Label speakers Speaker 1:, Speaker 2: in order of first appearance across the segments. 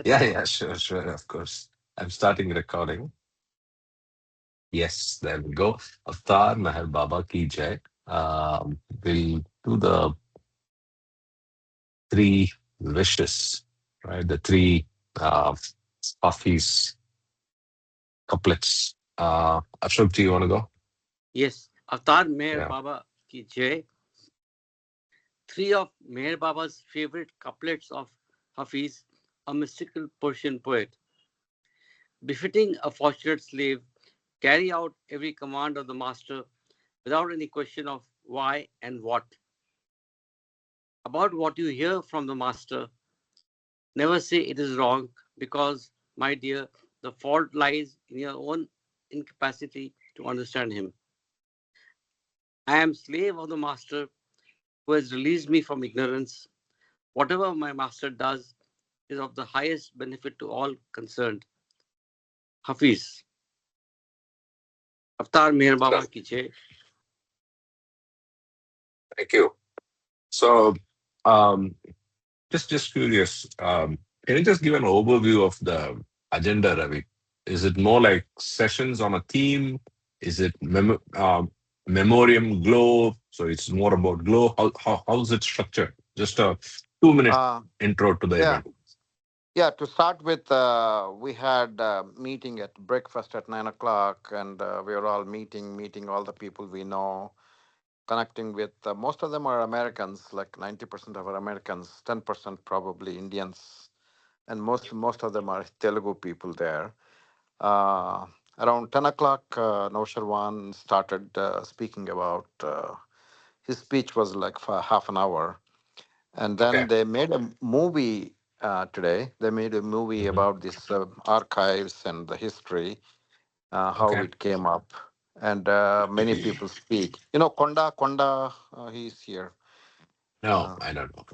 Speaker 1: Yeah, yeah, sure, of course. I'm starting recording. Yes, there we go. Avatar Meher Baba ki jai. We'll do the three wishes, right? The three Hafiz couplets. Ashok, do you want to go?
Speaker 2: Yes, Avatar Meher
Speaker 1: Yeah.
Speaker 2: Baba ki jai. Three of Meher Baba's favorite couplets of Hafiz, a mystical Persian poet. Befitting a fortunate slave, carry out every command of the master without any question of why and what. About what you hear from the master, never say it is wrong because, my dear, the fault lies in your own incapacity to understand him. I am slave of the master who has released me from ignorance. Whatever my master does is of the highest benefit to all concerned. Hafiz, Avatar Meher Baba ki jai.
Speaker 1: Thank you. So, um, just curious, can you just give an overview of the agenda, Ravi? Is it more like sessions on a theme? Is it memoriam glow? So it's more about glow. How's it structured? Just a 2 minute
Speaker 3: Uh,
Speaker 1: intro to the
Speaker 3: yeah,
Speaker 1: event.
Speaker 3: yeah. To start with, we had a meeting at breakfast at 9 o'clock, and we were all meeting all the people we know, connecting with. Most of them are Americans, like 90% of are Americans, 10% probably Indians, and most of them are Telugu people there. Uh, Around 10 o'clock, Noshirwan started speaking about. His speech was like for half an hour, and
Speaker 1: Okay.
Speaker 3: then they made a movie today. They made a movie
Speaker 1: Mhm.
Speaker 3: about this archives and the history, how
Speaker 1: Okay.
Speaker 3: it came up, and many people speak. Konda, he's here.
Speaker 1: No,
Speaker 3: Uh,
Speaker 1: I don't know.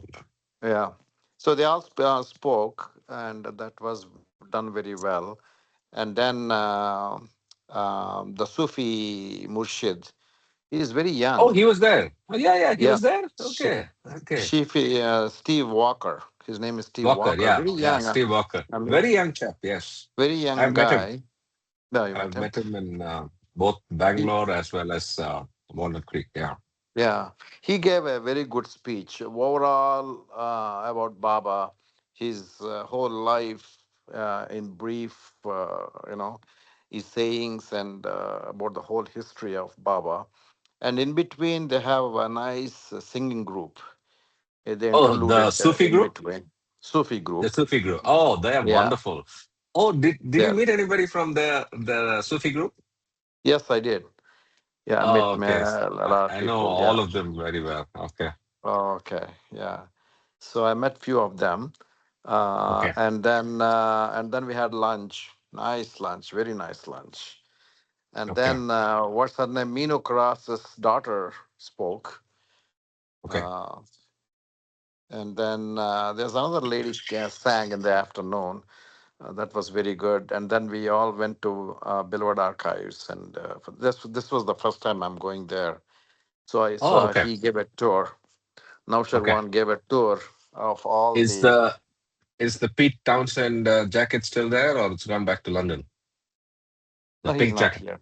Speaker 3: yeah. So they all spoke, and that was done very well. And then the Sufi Murshid, he is very
Speaker 1: Oh,
Speaker 3: young.
Speaker 1: he was there. Oh, yeah, he
Speaker 3: Yeah.
Speaker 1: was there.
Speaker 3: Sh-
Speaker 1: Okay. Okay.
Speaker 3: Steve Walker. His name is Steve
Speaker 1: Walker.
Speaker 3: Walker.
Speaker 1: Yeah.
Speaker 3: Very
Speaker 1: Yeah.
Speaker 3: young.
Speaker 1: Steve Walker.
Speaker 3: I mean,
Speaker 1: Very young chap. Yes.
Speaker 3: very young
Speaker 1: I've met him.
Speaker 3: guy. No, you met
Speaker 1: I've
Speaker 3: him.
Speaker 1: met him in both
Speaker 3: He,
Speaker 1: Bangalore as well as Walnut Creek. Yeah.
Speaker 3: yeah, he gave a very good speech overall about Baba, his whole life in brief. His sayings and about the whole history of Baba. And in between, they have a nice singing group. They
Speaker 1: Oh, the
Speaker 3: interluded
Speaker 1: Sufi
Speaker 3: in
Speaker 1: group?
Speaker 3: between. Sufi
Speaker 1: The
Speaker 3: group.
Speaker 1: Sufi group. Oh, they are
Speaker 3: Yeah,
Speaker 1: wonderful. Oh, did you
Speaker 3: yeah.
Speaker 1: meet anybody from the Sufi group?
Speaker 3: Yes, I did. Yeah, I met
Speaker 1: Oh, okay.
Speaker 3: a
Speaker 1: I,
Speaker 3: lot of
Speaker 1: I know
Speaker 3: people.
Speaker 1: all
Speaker 3: Yeah.
Speaker 1: of them very well. Okay.
Speaker 3: Oh, okay. Yeah. So I met few of them,
Speaker 1: Okay.
Speaker 3: and then we had lunch. Nice lunch, very nice lunch. And
Speaker 1: Okay.
Speaker 3: then what's her name? Mino Karas's daughter spoke.
Speaker 1: Okay.
Speaker 3: Uh, and then there's another lady sang in the afternoon. That was very good. And then we all went to Billboard Archives, and this was the first time I'm going there. So I
Speaker 1: Oh,
Speaker 3: saw
Speaker 1: okay.
Speaker 3: he gave a tour. Naushad
Speaker 1: Okay.
Speaker 3: one gave a tour of all
Speaker 1: Is
Speaker 3: the.
Speaker 1: the Pete Townsend jacket still there, or it's gone back to London? The
Speaker 3: No, he's
Speaker 1: pink
Speaker 3: not
Speaker 1: jacket.
Speaker 3: here.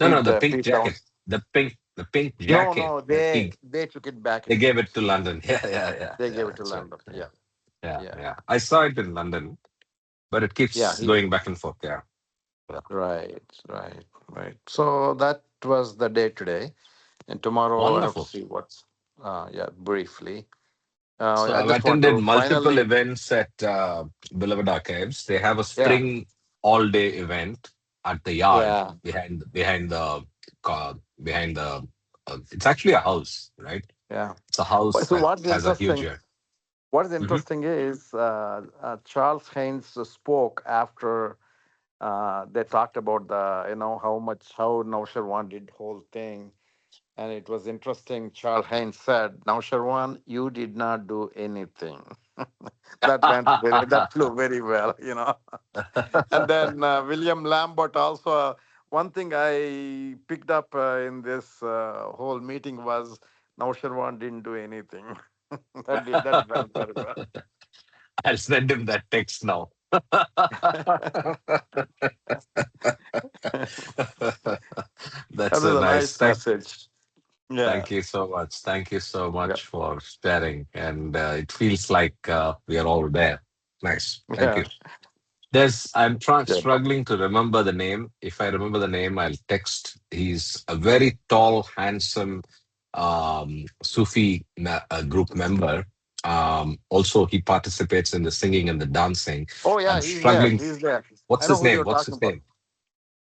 Speaker 1: No, the pink
Speaker 3: Pete
Speaker 1: jacket.
Speaker 3: Downs.
Speaker 1: The pink
Speaker 3: No,
Speaker 1: jacket
Speaker 3: no,
Speaker 1: that
Speaker 3: they took it back
Speaker 1: they
Speaker 3: in
Speaker 1: gave it to
Speaker 3: US.
Speaker 1: London.
Speaker 3: They
Speaker 1: Yeah.
Speaker 3: gave it to
Speaker 1: That's right.
Speaker 3: London.
Speaker 1: Yeah.
Speaker 3: Yeah,
Speaker 1: Yeah,
Speaker 3: yeah,
Speaker 1: yeah. I saw it in London, but it
Speaker 3: yeah.
Speaker 1: keeps
Speaker 3: He
Speaker 1: going back and forth. Yeah. Yeah.
Speaker 3: right. So that was the day today, and tomorrow I have to
Speaker 1: Wonderful.
Speaker 3: see what's. Yeah, briefly.
Speaker 1: So
Speaker 3: I
Speaker 1: I've
Speaker 3: just want
Speaker 1: attended
Speaker 3: to
Speaker 1: multiple
Speaker 3: finally.
Speaker 1: events at Beloved Archives. They have a
Speaker 3: Yeah,
Speaker 1: spring all-day event at the yard
Speaker 3: yeah.
Speaker 1: behind the. It's actually a house, right?
Speaker 3: Yeah.
Speaker 1: It's a house
Speaker 3: So
Speaker 1: that
Speaker 3: what's
Speaker 1: has a huge
Speaker 3: interesting?
Speaker 1: yard.
Speaker 3: What is
Speaker 1: Hmm.
Speaker 3: interesting is Charles Haynes spoke after they talked about how Naushirwan did whole thing, and it was interesting. Charles Haynes said, "Naushirwan, you did not do anything." That flew very well. And then William Lambert also. One thing I picked up in this whole meeting was Naushirwan didn't do anything. That went very well.
Speaker 1: I'll send him that text now.
Speaker 3: That
Speaker 1: That's
Speaker 3: was
Speaker 1: a
Speaker 3: a
Speaker 1: nice.
Speaker 3: nice message. Yeah.
Speaker 1: Thank you so much. Thank you so
Speaker 3: Yeah.
Speaker 1: much for sharing. And it feels like we are all there. Nice. Thank
Speaker 3: Yeah.
Speaker 1: you. I'm
Speaker 3: Yeah.
Speaker 1: struggling to remember the name. If I remember the name, I'll text. He's a very tall, handsome group member. Also, he participates in the singing and the dancing.
Speaker 3: Oh yeah,
Speaker 1: I'm
Speaker 3: he's there.
Speaker 1: struggling.
Speaker 3: He's there.
Speaker 1: What's
Speaker 3: I know
Speaker 1: his
Speaker 3: who
Speaker 1: name?
Speaker 3: you're
Speaker 1: What's
Speaker 3: talking
Speaker 1: his
Speaker 3: about.
Speaker 1: name?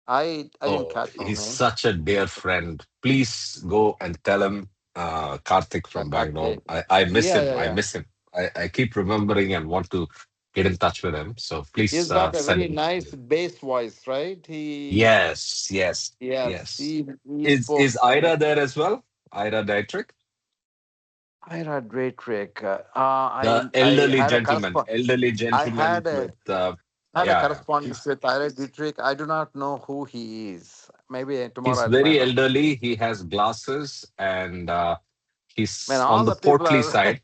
Speaker 3: I didn't
Speaker 1: Oh,
Speaker 3: catch his
Speaker 1: he's
Speaker 3: name.
Speaker 1: such a dear friend. Please go and tell him, Karthik from Bangalore.
Speaker 3: Okay.
Speaker 1: I miss
Speaker 3: Yeah,
Speaker 1: him.
Speaker 3: yeah,
Speaker 1: I
Speaker 3: yeah.
Speaker 1: miss him. I keep remembering and want to get in touch with him. So
Speaker 3: He's
Speaker 1: please
Speaker 3: got a
Speaker 1: send
Speaker 3: very
Speaker 1: him.
Speaker 3: nice bass voice, right? He
Speaker 1: Yes, yes,
Speaker 3: Yes,
Speaker 1: yes.
Speaker 3: he
Speaker 1: Is
Speaker 3: spoke.
Speaker 1: Ira there as well? Ira Dietrich,
Speaker 3: I had a great trick.
Speaker 1: the
Speaker 3: I
Speaker 1: elderly
Speaker 3: had a
Speaker 1: gentleman,
Speaker 3: correspond.
Speaker 1: elderly
Speaker 3: I
Speaker 1: gentleman with
Speaker 3: had a
Speaker 1: yeah, yeah.
Speaker 3: correspondence with Ira Dietrich. I do not know who he is. Maybe tomorrow
Speaker 1: He's
Speaker 3: I'll
Speaker 1: very
Speaker 3: find out.
Speaker 1: elderly. He has glasses and
Speaker 3: Man,
Speaker 1: he's
Speaker 3: all
Speaker 1: on the
Speaker 3: the people
Speaker 1: portly
Speaker 3: are
Speaker 1: side.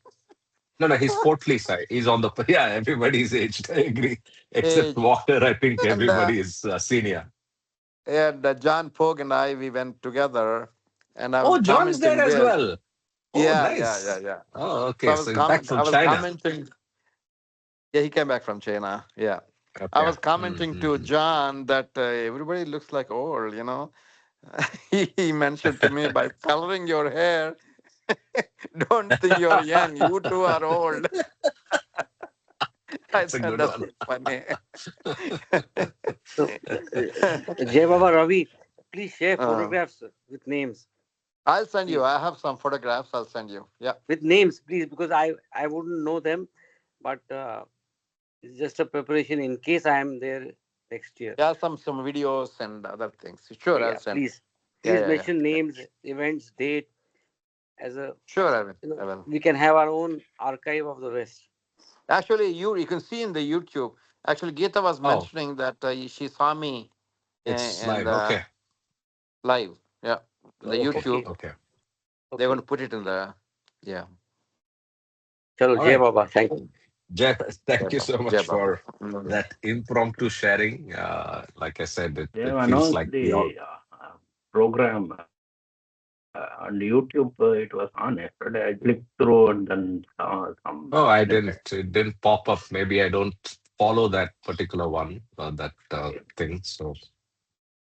Speaker 1: No, no, he's portly side. He's on the yeah. Everybody's aged. I agree, except
Speaker 3: aged.
Speaker 1: Walter. I think
Speaker 3: And
Speaker 1: everybody is senior.
Speaker 3: John Pogue and I, we went together, and I was
Speaker 1: Oh, John's there
Speaker 3: commenting
Speaker 1: as
Speaker 3: there.
Speaker 1: well. Oh,
Speaker 3: Yeah, yeah, yeah,
Speaker 1: nice.
Speaker 3: yeah.
Speaker 1: Oh,
Speaker 3: So
Speaker 1: okay. So he's back from
Speaker 3: I was
Speaker 1: China.
Speaker 3: commenting. Yeah, he came back from China. Yeah. I
Speaker 1: Okay.
Speaker 3: was commenting to
Speaker 1: Mm-hmm.
Speaker 3: John that everybody looks like old. He mentioned to me, by coloring your hair, don't think you're young. You two are old. I
Speaker 1: That's a
Speaker 3: said,
Speaker 1: good
Speaker 3: that's
Speaker 1: one.
Speaker 3: so funny.
Speaker 2: So, Jai Baba Ravi, please share
Speaker 3: uh,
Speaker 2: photographs with names,
Speaker 3: I'll send you.
Speaker 2: please.
Speaker 3: I have some photographs. I'll send you. Yeah.
Speaker 2: With names, please, because I wouldn't know them, but it's just a preparation in case I am there next year.
Speaker 3: Yeah, some videos and other things. Sure, I'll
Speaker 2: Yeah,
Speaker 3: send.
Speaker 2: please,
Speaker 3: Yeah,
Speaker 2: please
Speaker 3: yeah, yeah.
Speaker 2: mention
Speaker 3: Yeah.
Speaker 2: names, events, date, as a
Speaker 3: Sure, I will.
Speaker 2: you know
Speaker 3: I will.
Speaker 2: we can have our own archive of the rest.
Speaker 3: Actually, you can see in the YouTube. Actually, Geeta was
Speaker 1: Oh,
Speaker 3: mentioning that she saw me
Speaker 1: it's
Speaker 3: and
Speaker 1: live. Okay.
Speaker 3: live. Yeah, the
Speaker 1: Okay.
Speaker 3: YouTube.
Speaker 2: Okay,
Speaker 1: Okay.
Speaker 3: They're going
Speaker 2: okay.
Speaker 3: to put it in the. Yeah.
Speaker 2: Chalo,
Speaker 1: All
Speaker 2: Jai
Speaker 1: right.
Speaker 2: Baba, thank you.
Speaker 1: Jeff, thank you
Speaker 3: Jeba.
Speaker 1: so much
Speaker 3: Jeba.
Speaker 1: for that impromptu sharing. Like I said,
Speaker 4: They
Speaker 1: it
Speaker 4: have
Speaker 1: feels
Speaker 4: announced
Speaker 1: like we all.
Speaker 4: the program on YouTube. It was on yesterday. I clicked through and then saw some
Speaker 1: Oh, I
Speaker 4: snippet.
Speaker 1: didn't. It didn't pop up. Maybe I don't follow that particular one, that thing.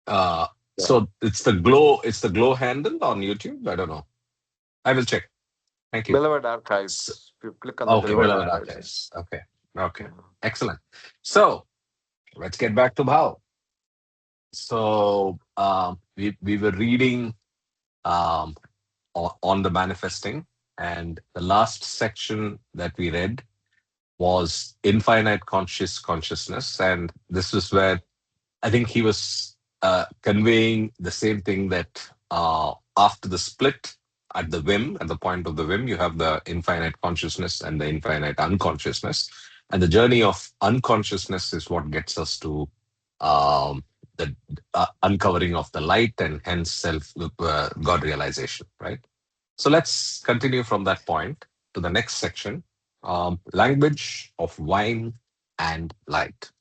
Speaker 1: Uh,
Speaker 3: Yeah.
Speaker 1: so it's the glow. It's the glow handle on YouTube. I don't know. I will check. Thank you.
Speaker 3: Beloved
Speaker 1: So,
Speaker 3: Archives. If you click on the
Speaker 1: okay,
Speaker 3: Beloved
Speaker 1: beloved
Speaker 4: Beloved
Speaker 3: Archives.
Speaker 4: archive.
Speaker 1: archives. Okay, okay,
Speaker 3: Mhm.
Speaker 1: excellent. So let's get back to Bhau. So we were reading um, on the manifesting, and the last section that we read was infinite consciousness, and this is where I think he was conveying the same thing that after the split, at the whim, at the point of the whim, you have the infinite consciousness and the infinite unconsciousness. And the journey of unconsciousness is what gets us to um, the uncovering of the light and hence self God realization, right? So let's continue from that point to the next section, language of wine and light.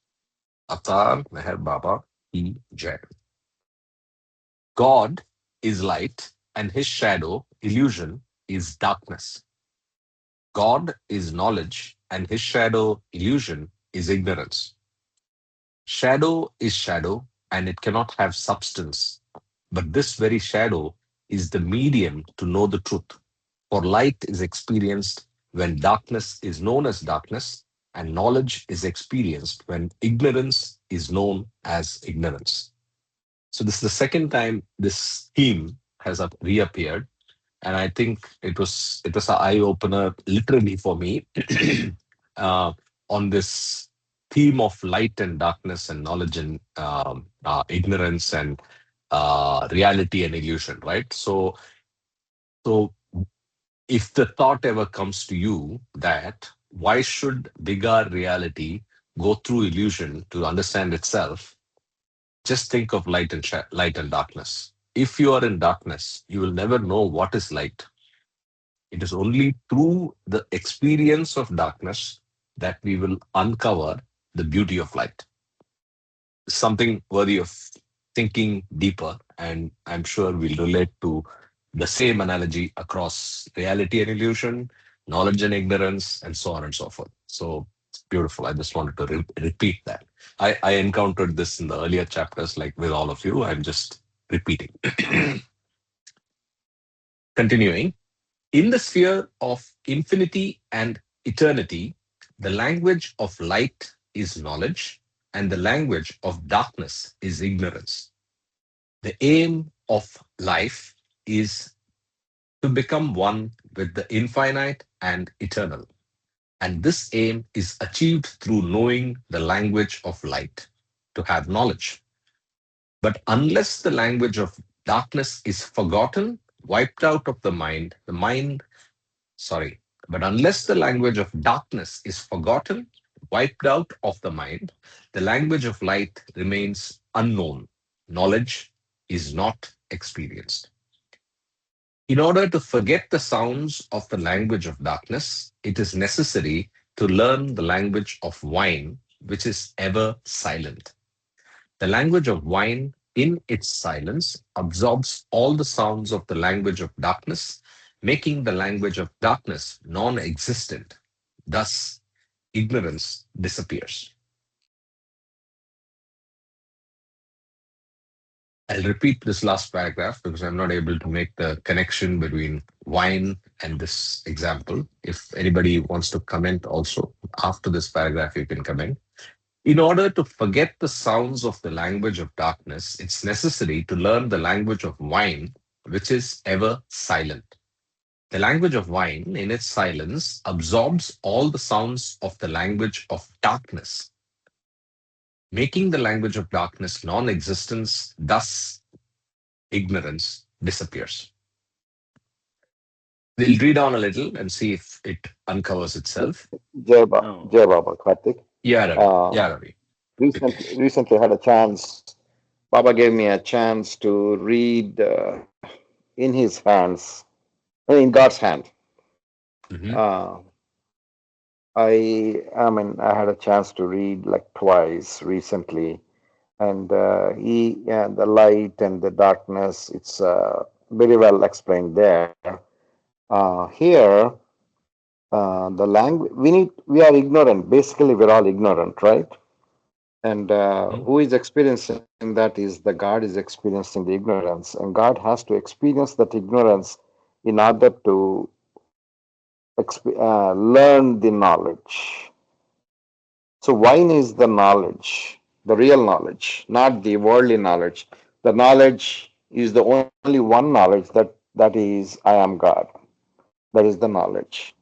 Speaker 1: Atar Meher Baba Ki Jai. God is light, and his shadow, illusion, is darkness. God is knowledge, and his shadow, illusion, is ignorance. Shadow is shadow, and it cannot have substance. But this very shadow is the medium to know the truth. For light is experienced when darkness is known as darkness, and knowledge is experienced when ignorance is known as ignorance. So this is the second time this theme has reappeared, and I think it was an eye opener, literally for me, uh, on this theme of light and darkness and knowledge and ignorance and reality and illusion, right? So if the thought ever comes to you that why should bigger reality go through illusion to understand itself, just think of light and darkness. If you are in darkness, you will never know what is light. It is only through the experience of darkness that we will uncover the beauty of light. Something worthy of thinking deeper, and I'm sure we'll relate to the same analogy across reality and illusion, knowledge and ignorance, and so on and so forth. So it's beautiful. I just wanted to repeat that. I encountered this in the earlier chapters, like with all of you. I'm just repeating. Continuing, in the sphere of infinity and eternity, the language of light is knowledge, and the language of darkness is ignorance. The aim of life is to become one with the infinite and eternal. And this aim is achieved through knowing the language of light, to have knowledge. But unless the language of darkness is forgotten, wiped out of the mind, sorry, but unless the language of darkness is forgotten, wiped out of the mind, the language of light remains unknown. Knowledge is not experienced. In order to forget the sounds of the language of darkness, it is necessary to learn the language of wine, which is ever silent. The language of wine, in its silence, absorbs all the sounds of the language of darkness, making the language of darkness non existent. Thus, ignorance disappears. I'll repeat this last paragraph because I'm not able to make the connection between wine and this example. If anybody wants to comment also after this paragraph, you can comment. In order to forget the sounds of the language of darkness, it's necessary to learn the language of wine, which is ever silent. The language of wine, in its silence, absorbs all the sounds of the language of darkness, making the language of darkness non existence. Thus, ignorance disappears. We'll read on a little and see if it uncovers itself.
Speaker 4: Oh,
Speaker 5: Jai Baba, Karthik.
Speaker 1: Yeah, Ravi.
Speaker 5: Uh,
Speaker 1: Yeah, Ravi.
Speaker 5: recently had a chance. Baba gave me a chance to read in his hands, in God's hand.
Speaker 1: Hmm.
Speaker 5: Uh, I had a chance to read like twice recently, and the light and the darkness. It's very well explained there. Here, the language we are ignorant. Basically, we're all ignorant, right? And who is experiencing that is the God is experiencing the ignorance, and God has to experience that ignorance in order to learn the knowledge. So wine is the knowledge, the real knowledge, not the worldly knowledge. The knowledge is the only one knowledge that is I am God. That is the knowledge.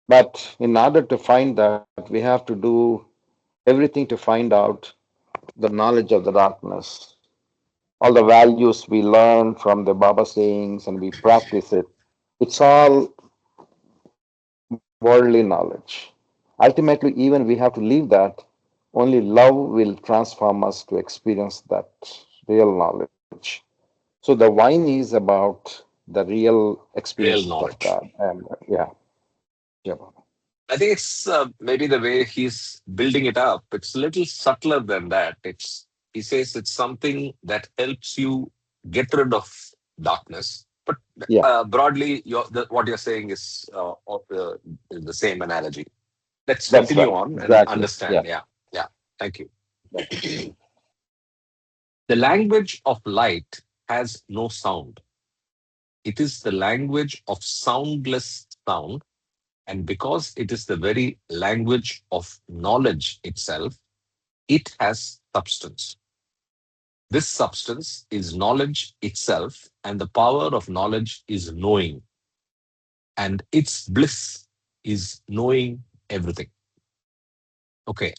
Speaker 5: But in order to find that, we have to do everything to find out the knowledge of the darkness, all the values we learn from the Baba sayings and we practice it. It's all worldly knowledge. Ultimately, even we have to leave that. Only love will transform us to experience that real knowledge. So the wine is about the real
Speaker 1: Real
Speaker 5: experience of God.
Speaker 1: knowledge.
Speaker 5: And yeah, yeah,
Speaker 1: I think it's maybe the way he's building it up. It's a little subtler than that. He says it's something that helps you get rid of darkness. But
Speaker 5: yeah.
Speaker 1: broadly, what you're saying is the same analogy. Let's
Speaker 5: That's
Speaker 1: continue
Speaker 5: right.
Speaker 1: on and
Speaker 5: Exactly. Yeah.
Speaker 1: understand. Yeah, yeah. Thank you.
Speaker 5: Yeah.
Speaker 1: The language of light has no sound. It is the language of soundless sound. And because it is the very language of knowledge itself, it has substance. This substance is knowledge itself, and the power of knowledge is knowing, and its bliss is knowing everything. Okay,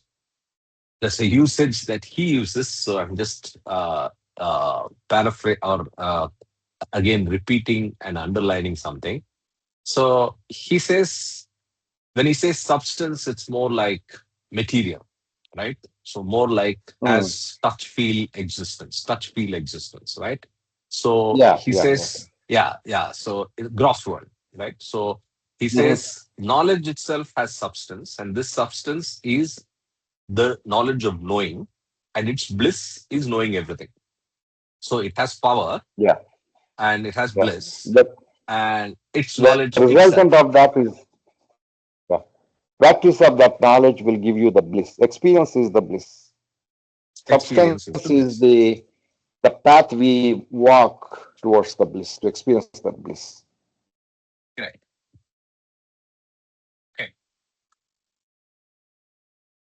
Speaker 1: there's a usage that he uses, so I'm just paraphrase or again repeating and underlining something. So he says, when he says substance, it's more like material, right? So more like
Speaker 5: Mm.
Speaker 1: as touch feel existence, right? So
Speaker 5: Yeah.
Speaker 1: he
Speaker 5: Yeah. Yeah.
Speaker 1: says, yeah, yeah. So gross world, right? So He says knowledge itself has substance, and this substance is the knowledge of knowing, and its bliss is knowing everything. So it has power
Speaker 5: Yeah,
Speaker 1: and it has
Speaker 5: yeah.
Speaker 1: bliss,
Speaker 5: The
Speaker 1: and its
Speaker 5: the
Speaker 1: knowledge
Speaker 5: resultant
Speaker 1: itself.
Speaker 5: of that is, yeah, practice of that knowledge will give you the bliss. Experience is the bliss.
Speaker 1: Experience
Speaker 5: Substance
Speaker 1: is the
Speaker 5: is
Speaker 1: bliss.
Speaker 5: the path we walk towards the bliss, to experience that bliss.
Speaker 1: Right. Okay.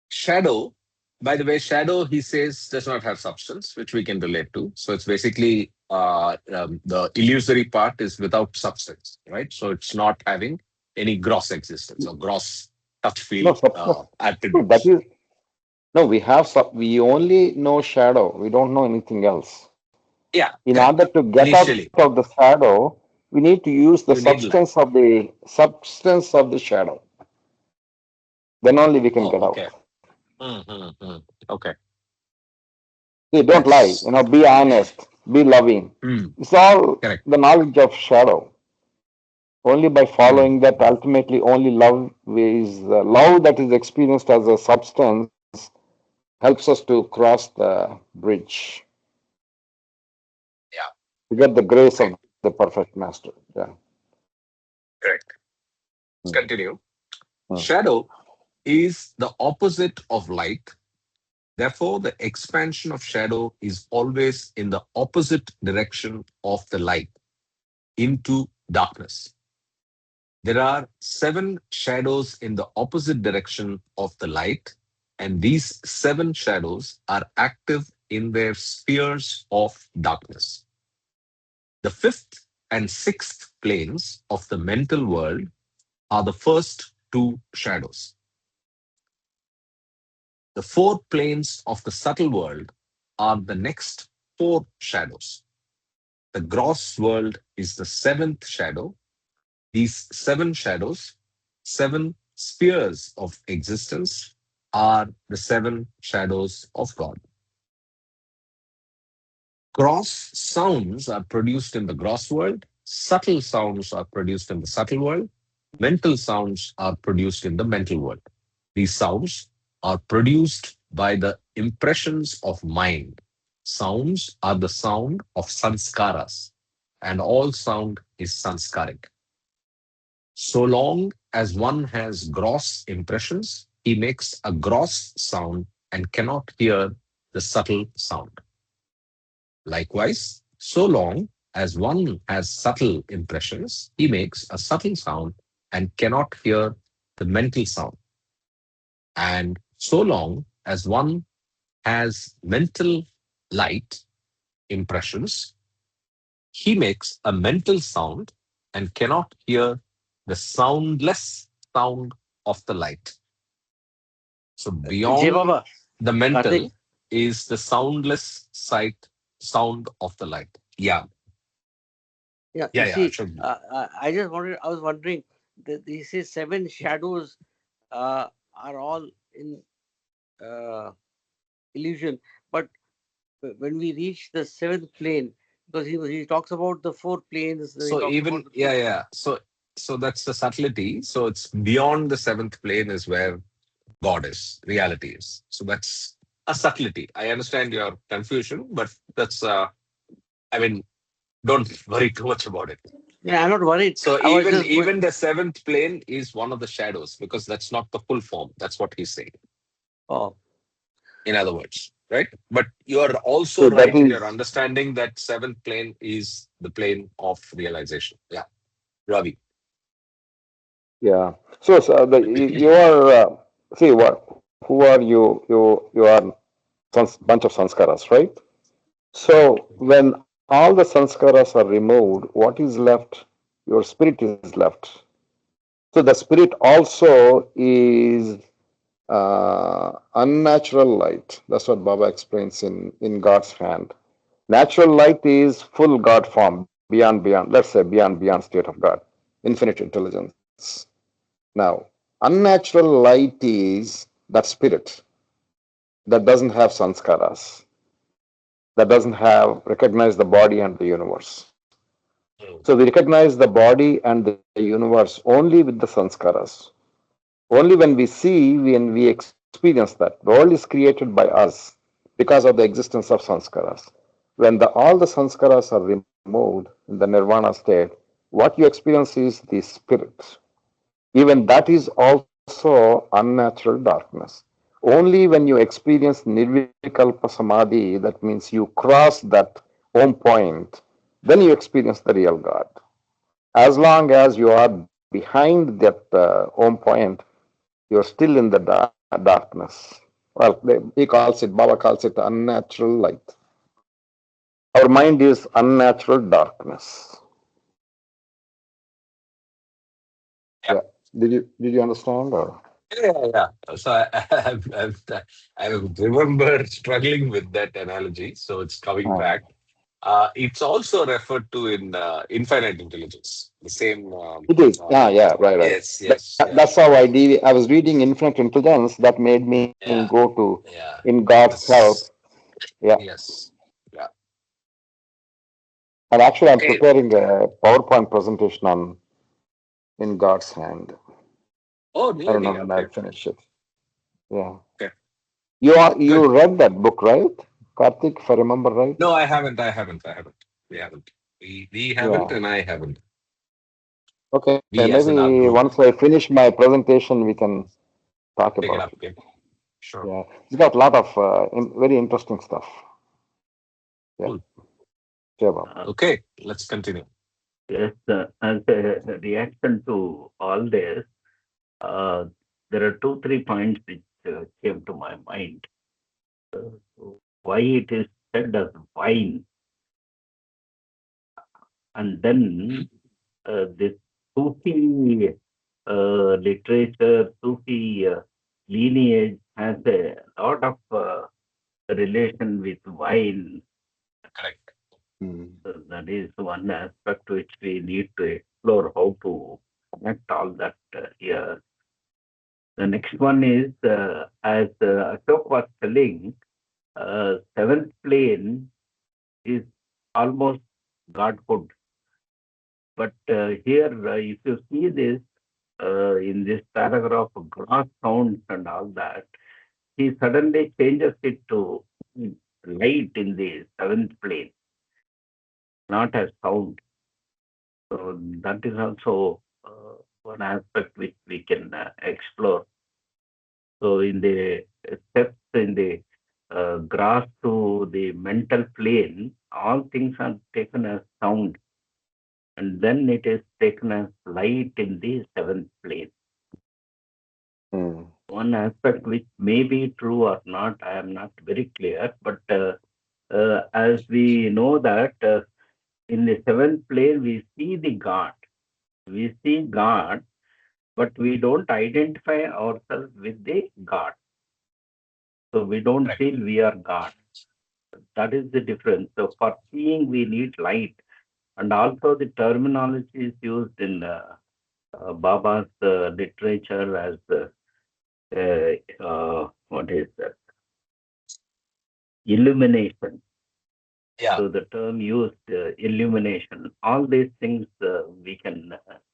Speaker 1: Shadow, by the way, shadow, he says, does not have substance, which we can relate to. So it's basically the illusory part is without substance, right? So it's not having any gross existence or gross touch
Speaker 5: No
Speaker 1: feel
Speaker 5: substance. No, that
Speaker 1: attributes.
Speaker 5: is no. We only know shadow. We don't know anything else.
Speaker 1: Yeah,
Speaker 5: In order
Speaker 1: correct.
Speaker 5: to get out of the
Speaker 1: Initially,
Speaker 5: shadow, we need to use the
Speaker 1: you need light.
Speaker 5: substance of the shadow. Then only we can get
Speaker 1: Oh,
Speaker 5: out.
Speaker 1: okay. Mm-hmm. Okay.
Speaker 5: See, don't lie.
Speaker 1: That's
Speaker 5: Be honest. Be loving.
Speaker 1: mm,
Speaker 5: It's all
Speaker 1: correct.
Speaker 5: the knowledge of shadow. Only by
Speaker 1: Mm,
Speaker 5: following that, ultimately, only love is the love that is experienced as a substance helps us to cross the bridge
Speaker 1: yeah.
Speaker 5: to get the grace of
Speaker 1: Okay.
Speaker 5: the perfect master. Yeah.
Speaker 1: Correct. Let's
Speaker 5: Mm,
Speaker 1: continue.
Speaker 5: mm.
Speaker 1: Shadow is the opposite of light. Therefore, the expansion of shadow is always in the opposite direction of the light into darkness. There are seven shadows in the opposite direction of the light, and these seven shadows are active in their spheres of darkness. The fifth and sixth planes of the mental world are the first two shadows. The four planes of the subtle world are the next four shadows. The gross world is the seventh shadow. These seven shadows, seven spheres of existence, are the seven shadows of God. Gross sounds are produced in the gross world, subtle sounds are produced in the subtle world, mental sounds are produced in the mental world. These sounds are produced by the impressions of mind. Sounds are the sound of sanskaras, and all sound is sanskaric. So long as one has gross impressions, he makes a gross sound and cannot hear the subtle sound. Likewise, so long as one has subtle impressions, he makes a subtle sound and cannot hear the mental sound. And so long as one has mental light impressions, he makes a mental sound and cannot hear the soundless sound of the light. So
Speaker 2: Jay
Speaker 1: beyond
Speaker 2: Baba,
Speaker 1: the
Speaker 2: Karthik.
Speaker 1: mental is the soundless sight sound of the light. Yeah,
Speaker 2: Yeah, you
Speaker 1: yeah,
Speaker 2: see,
Speaker 1: Ashok.
Speaker 2: I was wondering that these seven shadows are all in uh, illusion, but when we reach the seventh plane, because he talks about the four planes, he
Speaker 1: So
Speaker 2: talks about
Speaker 1: even
Speaker 2: the
Speaker 1: yeah,
Speaker 2: three.
Speaker 1: yeah. So that's the subtlety. So it's beyond the seventh plane is where God is, reality is. So that's a subtlety. I understand your confusion, but that's I mean, don't worry too much about it.
Speaker 2: Yeah, I'm not worried.
Speaker 1: So
Speaker 2: I was
Speaker 1: even
Speaker 2: just going.
Speaker 1: even the seventh plane is one of the shadows because that's not the full form. That's what he's saying.
Speaker 2: Oh,
Speaker 1: In other words, right? But you are
Speaker 5: So
Speaker 1: also
Speaker 5: that
Speaker 1: right in your
Speaker 5: is,
Speaker 1: understanding that seventh plane is the plane of realization. Yeah, Ravi.
Speaker 5: yeah. So you are, see, who are you? You are bunch of sanskaras, right? So when all the sanskaras are removed, what is left? Your spirit is left. So the spirit also is unnatural light. That's what Baba explains in God's hand. Natural light is full God form, beyond, let's say beyond state of God, infinite intelligence. Now, unnatural light is that spirit that doesn't have sanskaras, that doesn't have recognize the body and the universe.
Speaker 1: Mm.
Speaker 5: So we recognize the body and the universe only with the sanskaras. Only when we see, when we experience that. The world is created by us because of the existence of sanskaras. When all the sanskaras are removed in the nirvana state, what you experience is the spirit. Even that is also unnatural darkness. Only when you experience nirvikalpa samadhi, that means you cross that home point, then you experience the real God. As long as you are behind that home point, you're still in the darkness. Well, he calls it, Baba calls it unnatural light. Our mind is unnatural darkness.
Speaker 1: Yeah.
Speaker 5: Yeah. Did you understand or?
Speaker 1: Yeah. So I remember struggling with that analogy. So it's coming back. It's also referred to in infinite intelligence. The same.
Speaker 5: It is. Yeah, right.
Speaker 1: Yes, yes,
Speaker 5: That's
Speaker 1: yeah,
Speaker 5: how I was reading Infinite Intelligence. That made me go
Speaker 1: yeah,
Speaker 5: to
Speaker 1: yeah.
Speaker 5: in God's help.
Speaker 1: This,
Speaker 5: Yeah.
Speaker 1: yes, yeah.
Speaker 5: And actually, I'm
Speaker 1: Okay,
Speaker 5: preparing a PowerPoint presentation on in God's hand.
Speaker 1: oh,
Speaker 5: I don't know
Speaker 1: really?
Speaker 5: when
Speaker 1: Okay.
Speaker 5: I'll finish it. Yeah.
Speaker 1: Okay.
Speaker 5: You
Speaker 1: Good.
Speaker 5: read that book, right, Karthik? If I remember right.
Speaker 1: No, I haven't. I haven't. I haven't. We haven't. We haven't,
Speaker 5: Yeah.
Speaker 1: and I haven't.
Speaker 5: Okay.
Speaker 1: We as in our
Speaker 5: Maybe
Speaker 1: group.
Speaker 5: once I finish my presentation, we can talk
Speaker 1: Take it
Speaker 5: about
Speaker 1: up.
Speaker 5: it.
Speaker 1: Okay. Sure.
Speaker 5: Yeah. It's got a lot of very interesting stuff. Yeah.
Speaker 1: Cool.
Speaker 5: Sure, Bob.
Speaker 1: Okay. Let's continue.
Speaker 4: Yes, as a reaction to all this, uh, there are two, 3 points which came to my mind. Why it is said as wine, and then this Sufi literature, Sufi lineage has a lot of relation with wine.
Speaker 1: Correct.
Speaker 5: Mm.
Speaker 4: That is one aspect which we need to explore how to connect all that here. The next one is, as Ashok was telling, seventh plane is almost Godhood. But here, if you see this in this paragraph, gross sounds and all that, he suddenly changes it to light in the seventh plane, not as sound. So that is also one aspect which we can explore. So in the steps in the grass to the mental plane, all things are taken as sound, and then it is taken as light in the seventh plane.
Speaker 5: Mm.
Speaker 4: One aspect which may be true or not, I am not very clear, but as we know that in the seventh plane, we see the God. We see God, but we don't identify ourselves with the God. So we don't
Speaker 1: Correct.
Speaker 4: feel we are God. That is the difference. So for seeing, we need light. And also the terminology is used in Baba's literature as what is that? Illumination.
Speaker 1: Yeah.
Speaker 4: So the term used, illumination. All these things we can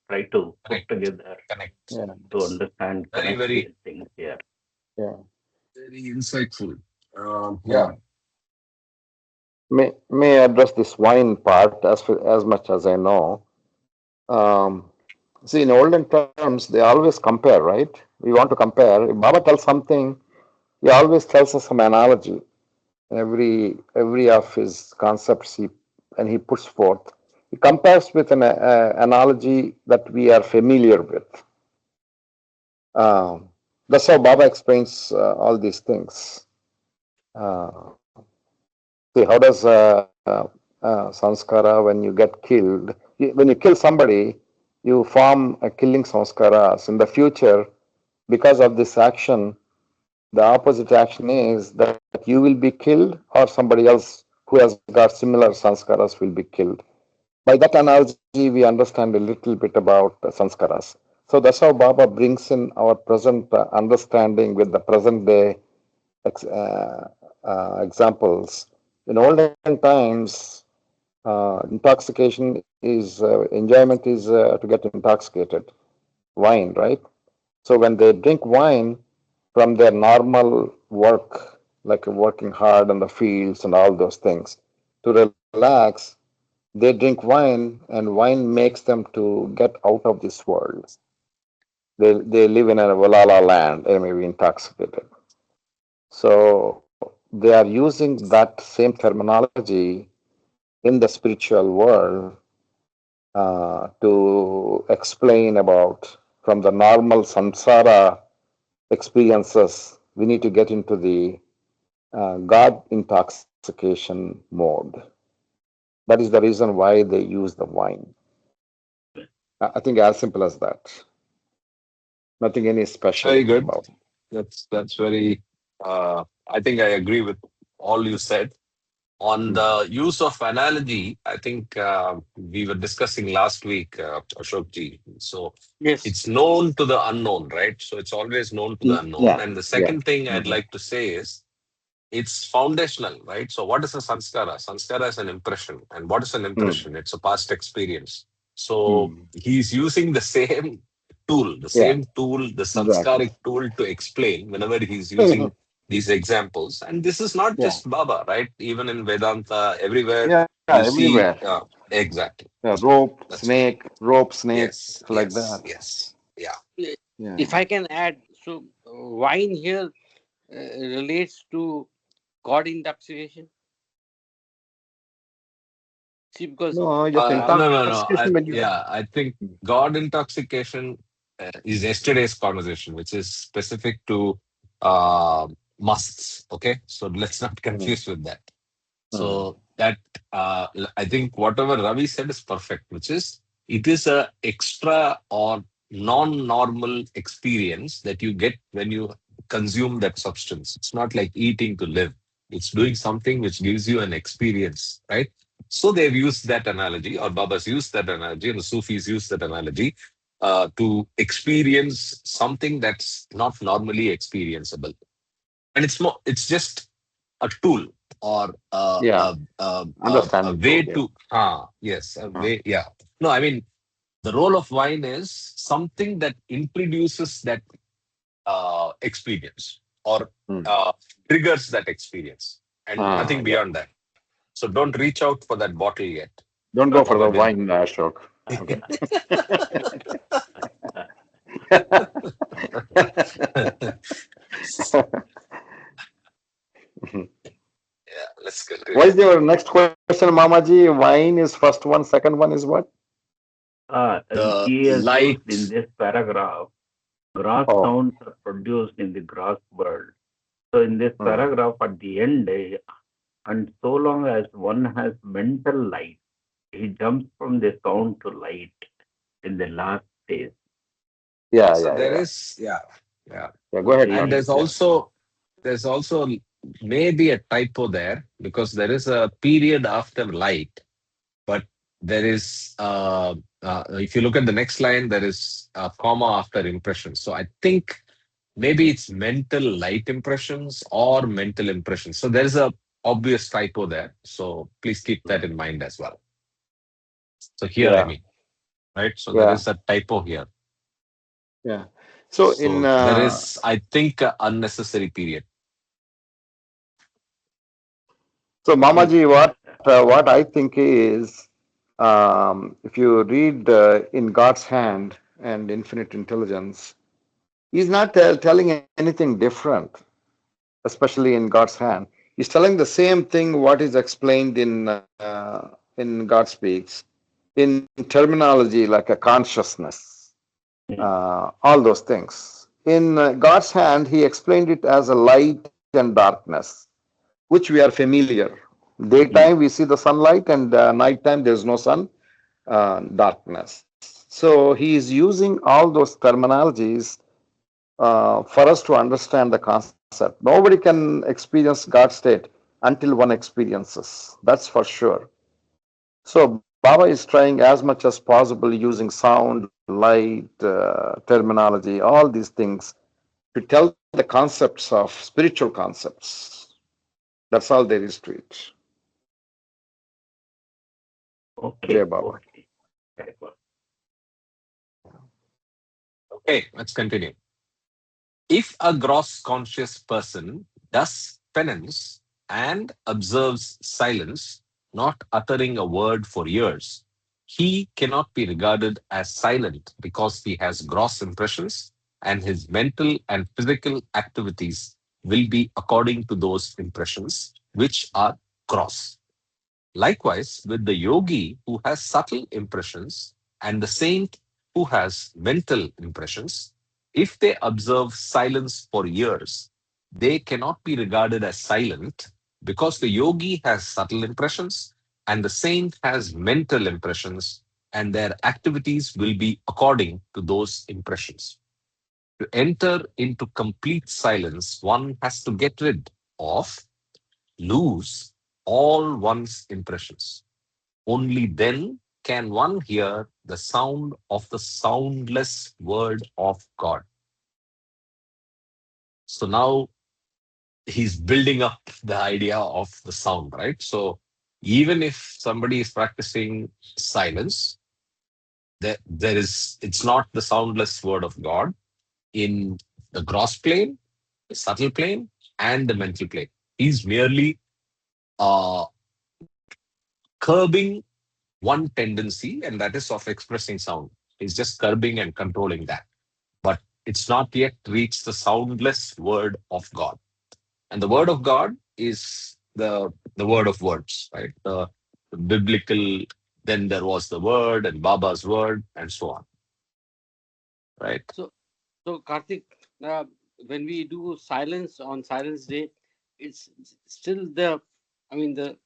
Speaker 4: try to put
Speaker 1: Correct.
Speaker 4: together
Speaker 1: Connect.
Speaker 5: Yeah.
Speaker 4: to
Speaker 1: Yes.
Speaker 4: understand,
Speaker 1: Very,
Speaker 4: connect
Speaker 1: very,
Speaker 4: these things here.
Speaker 5: Yeah.
Speaker 1: very insightful.
Speaker 5: Yeah.
Speaker 1: Yeah.
Speaker 5: May I address this wine part as much as I know. Um, See, in olden terms, they always compare, right? We want to compare. If Baba tells something, he always tells us some analogy. Every of his concepts he puts forth, he compares with an analogy that we are familiar with. Um, that's how Baba explains all these things. Uh, See, how does sanskara, when you get killed, when you kill somebody, you form a killing sanskaras. In the future, because of this action, the opposite action is that you will be killed or somebody else who has got similar sanskaras will be killed. By that analogy, we understand a little bit about sanskaras. So that's how Baba brings in our present understanding with the present day examples. In olden times, intoxication enjoyment is to get intoxicated. Wine, right? So when they drink wine from their normal work, like working hard in the fields and all those things, to relax, they drink wine, and wine makes them to get out of this world. They live in a Valhalla land and may be intoxicated. So they are using that same terminology in the spiritual world to explain about from the normal samsara experiences, we need to get into the God intoxication mode. That is the reason why they use the wine. I think as simple as that. Nothing any
Speaker 1: Very
Speaker 5: special
Speaker 1: good.
Speaker 5: about.
Speaker 1: That's very. I think I agree with all you said. On
Speaker 5: Mm.
Speaker 1: the use of analogy, I think we were discussing last week, Ashok ji. So
Speaker 2: Yes.
Speaker 1: it's known to the unknown, right? So it's always known to the unknown.
Speaker 5: Yeah,
Speaker 1: And the
Speaker 5: yeah.
Speaker 1: second thing I'd
Speaker 5: Hmm.
Speaker 1: like to say is it's foundational, right? So what is a sanskara? Sanskara is an impression. And what is an
Speaker 5: Mm.
Speaker 1: impression? It's a past experience. So
Speaker 5: Mm.
Speaker 1: he's using the
Speaker 5: Yeah,
Speaker 1: same tool, the
Speaker 5: exactly.
Speaker 1: sanskaric tool to explain whenever he's using these examples. And this is not
Speaker 5: Yeah,
Speaker 1: just Baba, right? Even in Vedanta, everywhere
Speaker 5: yeah,
Speaker 1: you
Speaker 5: everywhere.
Speaker 1: see, exactly. That's right.
Speaker 5: Rope, snake,
Speaker 1: Yes,
Speaker 5: like
Speaker 1: yes,
Speaker 5: that.
Speaker 1: yes. Yeah.
Speaker 2: If
Speaker 5: Yeah.
Speaker 2: I can add, so wine here relates to God intoxication. See, because
Speaker 5: No, just
Speaker 1: No, no,
Speaker 5: intoxication
Speaker 1: no.
Speaker 5: when you.
Speaker 1: I think God intoxication is yesterday's conversation, which is specific to musts. Okay, so let's not
Speaker 5: Mm,
Speaker 1: confuse with that.
Speaker 5: mm,
Speaker 1: So that I think whatever Ravi said is perfect, which is it is a extra or non-normal experience that you get when you consume that substance. It's not like eating to live. It's doing something which gives you an experience, right? So they've used that analogy, or Baba's used that analogy, and the Sufis use that analogy to experience something that's not normally experienceable. And it's just a tool or
Speaker 5: yeah,
Speaker 1: a
Speaker 5: understanding
Speaker 1: way
Speaker 5: tool.
Speaker 1: to yes, a
Speaker 5: Yeah.
Speaker 1: way, yeah. No, I mean the role of wine is something that introduces that experience or
Speaker 5: Mm.
Speaker 1: uh, triggers that experience and nothing
Speaker 5: Yeah.
Speaker 1: beyond that. So don't reach out for that bottle yet.
Speaker 5: Don't go for
Speaker 1: Baba
Speaker 5: the
Speaker 1: didn't.
Speaker 5: wine, Ashok. Okay.
Speaker 1: Yeah, let's
Speaker 5: What
Speaker 1: continue.
Speaker 5: is your next question, Mamaji? Wine is first one, second one is what?
Speaker 1: The
Speaker 4: He has used
Speaker 1: light.
Speaker 4: in this paragraph, gross
Speaker 5: Oh,
Speaker 4: sounds are produced in the gross world. So in this
Speaker 5: mm,
Speaker 4: paragraph at the end, and so long as one has mental light, he jumps from the sound to light in the last phase.
Speaker 1: Yeah,
Speaker 5: yeah,
Speaker 1: so
Speaker 5: yeah, yeah,
Speaker 1: there
Speaker 5: yeah.
Speaker 1: is, yeah, yeah.
Speaker 5: Yeah, go
Speaker 4: So
Speaker 5: ahead,
Speaker 1: And
Speaker 5: Ravi.
Speaker 4: the
Speaker 5: Yeah.
Speaker 1: there's also maybe a typo there because there is a period after light, but there is if you look at the next line, there is a comma after impression. So I think maybe it's mental light impressions or mental impressions. So there's a obvious typo there. So please keep that in mind as well. So here, I
Speaker 5: Yeah,
Speaker 1: mean, right? So there
Speaker 5: yeah,
Speaker 1: is a typo here.
Speaker 5: yeah. So in
Speaker 1: So there is, I think, a unnecessary period.
Speaker 5: so
Speaker 4: Yes.
Speaker 5: Mamaji, what I think is, if you read in God's hand and infinite intelligence, He's not telling anything different, especially in God's hand. He's telling the same thing what is explained in God speaks in terminology like a consciousness, all those things. In God's hand, He explained it as a light and darkness, which we are familiar. Daytime we see the sunlight, and nighttime there's no sun, darkness. So He is using all those terminologies for us to understand the concept. Nobody can experience God's state until one experiences. That's for sure. So Baba is trying as much as possible using sound, light, terminology, all these things to tell the concepts of spiritual concepts. That's all there is to it.
Speaker 4: Okay.
Speaker 5: Jai Baba.
Speaker 4: Okay.
Speaker 1: Okay, let's continue. If a gross conscious person does penance and observes silence, not uttering a word for years, he cannot be regarded as silent because he has gross impressions and his mental and physical activities will be according to those impressions, which are gross. Likewise, with the yogi who has subtle impressions and the saint who has mental impressions, if they observe silence for years, they cannot be regarded as silent because the yogi has subtle impressions and the saint has mental impressions, and their activities will be according to those impressions. To enter into complete silence, one has to get rid of, lose all one's impressions. Only then can one hear the sound of the soundless word of God. So now he's building up the idea of the sound, right? So even if somebody is practicing silence, it's not the soundless word of God in the gross plane, the subtle plane, and the mental plane. He's merely uh, curbing one tendency, and that is of expressing sound. He's just curbing and controlling that. But it's not yet reached the soundless word of God. And the word of God is the word of words, right? The biblical, then there was the word and Baba's word and so on, right?
Speaker 2: So, so Karthik, uh, when we do silence on Silence Day, it's still the, I mean,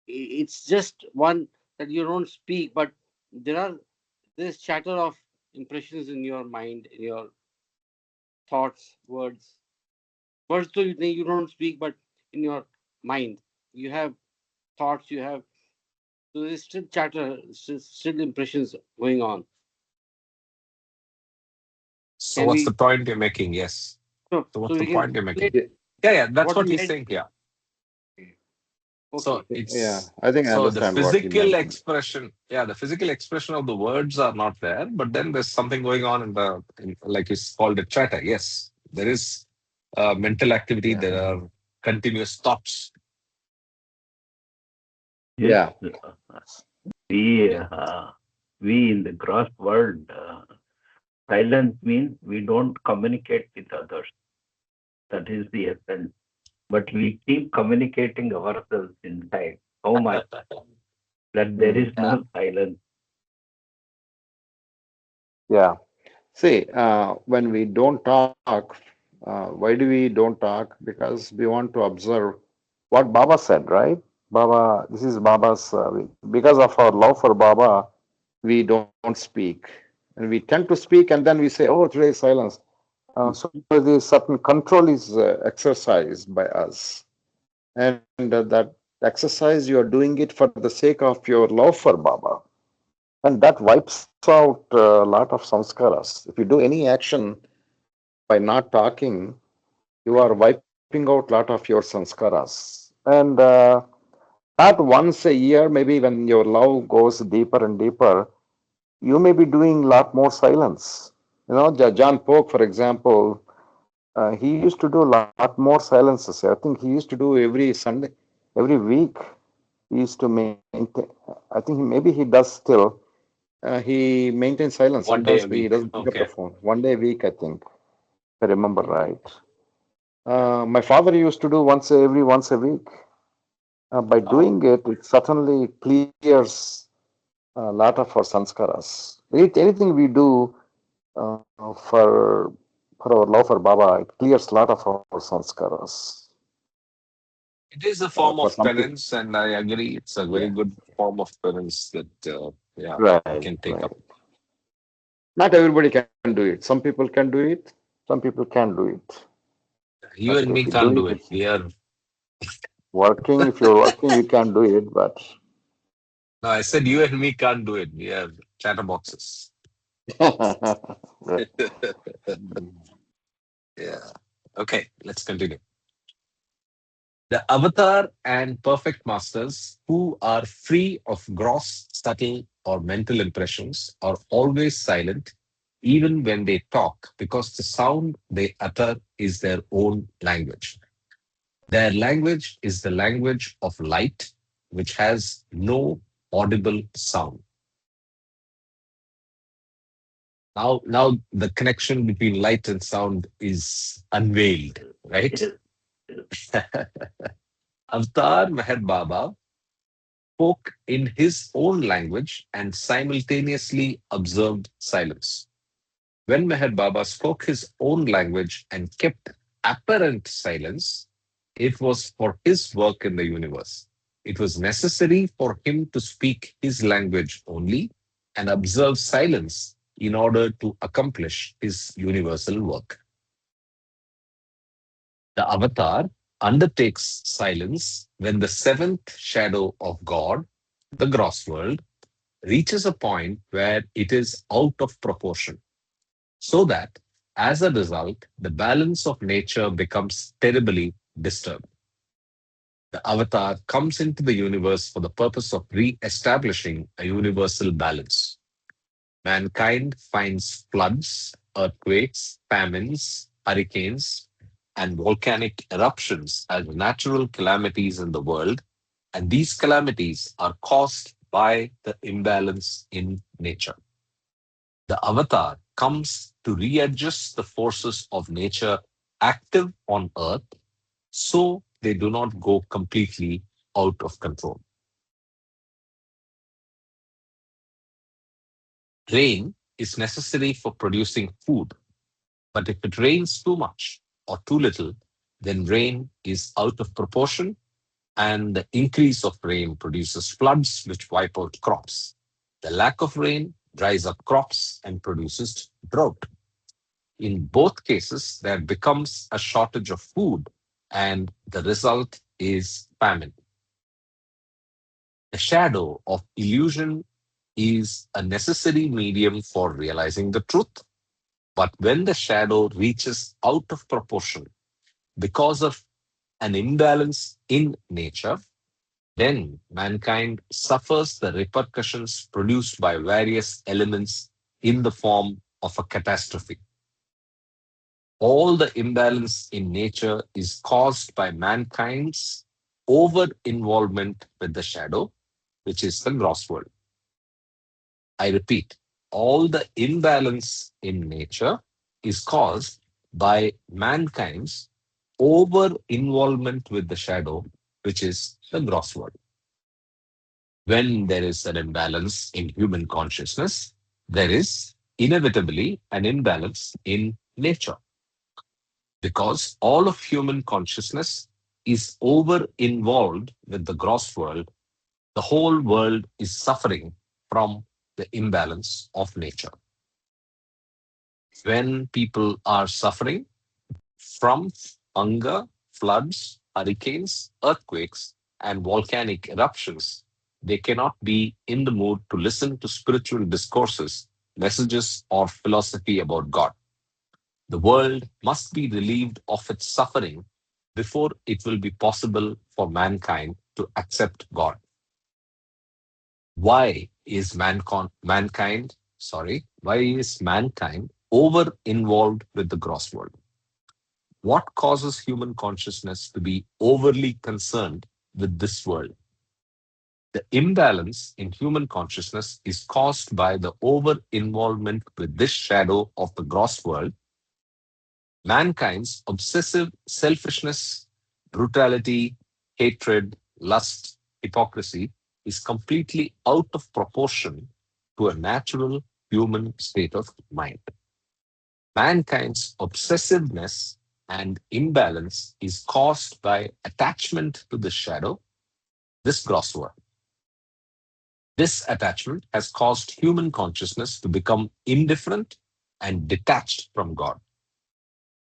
Speaker 2: it's just one that you don't speak, but there are there's chatter of impressions in your mind, in your thoughts, words. So you don't speak, but in your mind, you have thoughts, you have, so there's still chatter, still impressions going on.
Speaker 1: So
Speaker 2: Can
Speaker 1: what's
Speaker 2: we?
Speaker 1: the point you're making? Yes. So
Speaker 2: So
Speaker 1: what's the
Speaker 2: we can
Speaker 1: point you're making?
Speaker 2: relate
Speaker 5: Yeah,
Speaker 1: Yeah, yeah, that's
Speaker 2: what
Speaker 1: what
Speaker 2: we
Speaker 1: he's
Speaker 2: had.
Speaker 1: saying here. So
Speaker 2: Okay.
Speaker 5: yeah,
Speaker 1: it's
Speaker 5: I think I
Speaker 1: so the
Speaker 5: understand what he
Speaker 1: physical
Speaker 5: meant.
Speaker 1: expression, yeah, the physical expression of the words are not there, but then there's something going on like it's called a chatter. Yes, there is mental activity.
Speaker 5: Yeah,
Speaker 1: There are continuous thoughts.
Speaker 4: Yes,
Speaker 5: yeah,
Speaker 4: we
Speaker 1: Yeah.
Speaker 4: we in the gross world, silence means we don't communicate with others. That is the essence. But we keep communicating ourselves inside so much that there
Speaker 5: mm,
Speaker 4: is
Speaker 1: Yeah.
Speaker 4: no silence.
Speaker 5: yeah. See, when we don't talk, why do we don't talk? Because we want to observe what Baba said, right? Baba, this is Baba's, because of our love for Baba, we don't speak. And we tend to speak and then we say, oh, today is silence. So the certain control is exercised by us. And that exercise, you are doing it for the sake of your love for Baba. And that wipes out a lot of samskaras. If you do any action by not talking, you are wiping out a lot of your sanskaras. And not once a year, maybe when your love goes deeper and deeper, you may be doing a lot more silence. You know, John Pope, for example, he used to do a lot more silences. I think he used to do every Sunday, every week. He used to maintain. I think maybe he does still. He maintains silence.
Speaker 1: One day
Speaker 5: Sometimes
Speaker 1: a
Speaker 5: he
Speaker 1: week.
Speaker 5: doesn't pick up the
Speaker 1: Okay.
Speaker 5: phone. One day a week, I think, if I remember right. My father used to do once a week. By
Speaker 1: Oh,
Speaker 5: doing it, it certainly clears a lot of our sanskaras. Anything we do for our love for Baba, it clears a lot of our sanskaras.
Speaker 1: it is a form
Speaker 5: For
Speaker 1: of
Speaker 5: some people,
Speaker 1: penance, and I agree. It's a very
Speaker 5: yeah,
Speaker 1: good form of penance that, yeah, we
Speaker 5: right,
Speaker 1: can take
Speaker 5: right.
Speaker 1: up.
Speaker 5: Not everybody can do it. Some people can do it. Some people can't do it.
Speaker 1: You
Speaker 5: But
Speaker 1: and
Speaker 5: if
Speaker 1: me
Speaker 5: you
Speaker 1: can't
Speaker 5: do
Speaker 1: do
Speaker 5: it,
Speaker 1: it.
Speaker 5: it's
Speaker 1: We are.
Speaker 5: working. If you're working, you can do it. But
Speaker 1: No, I said you and me can't do it. We are chatterboxes.
Speaker 5: right.
Speaker 1: Yeah. Okay, let's continue. The avatar and perfect masters who are free of gross, subtle, or mental impressions are always silent, even when they talk, because the sound they utter is their own language. Their language is the language of light, which has no audible sound. Now the connection between light and sound is unveiled, right?
Speaker 4: Yes. Yes.
Speaker 1: Avatar Meher Baba spoke in his own language and simultaneously observed silence. When Meher Baba spoke his own language and kept apparent silence, it was for his work in the universe. It was necessary for him to speak his language only and observe silence in order to accomplish his universal work. The avatar undertakes silence when the seventh shadow of God, the gross world, reaches a point where it is out of proportion, so that as a result, the balance of nature becomes terribly disturbed. The avatar comes into the universe for the purpose of re establishing a universal balance. Mankind finds floods, earthquakes, famines, hurricanes, and volcanic eruptions as natural calamities in the world, and these calamities are caused by the imbalance in nature. The avatar comes to readjust the forces of nature active on earth so they do not go completely out of control. Rain is necessary for producing food, but if it rains too much or too little, then rain is out of proportion, and the increase of rain produces floods which wipe out crops. The lack of rain dries up crops and produces drought. In both cases, there becomes a shortage of food, and the result is famine. The shadow of illusion is a necessary medium for realizing the truth. But when the shadow reaches out of proportion because of an imbalance in nature, then mankind suffers the repercussions produced by various elements in the form of a catastrophe. All the imbalance in nature is caused by mankind's over involvement with the shadow, which is the gross world. I repeat, all the imbalance in nature is caused by mankind's over involvement with the shadow, which is the gross world. When there is an imbalance in human consciousness, there is inevitably an imbalance in nature, because all of human consciousness is over involved with the gross world. The whole world is suffering from the imbalance of nature. When people are suffering from hunger, floods, hurricanes, earthquakes, and volcanic eruptions, they cannot be in the mood to listen to spiritual discourses, messages, or philosophy about God. The world must be relieved of its suffering before it will be possible for mankind to accept God. Why is mankind over involved with the gross world? What causes human consciousness to be overly concerned with this world? The imbalance in human consciousness is caused by the over involvement with this shadow of the gross world. Mankind's obsessive selfishness, brutality, hatred, lust, hypocrisy is completely out of proportion to a natural human state of mind. Mankind's obsessiveness and imbalance is caused by attachment to the shadow, this gross world. This attachment has caused human consciousness to become indifferent and detached from God.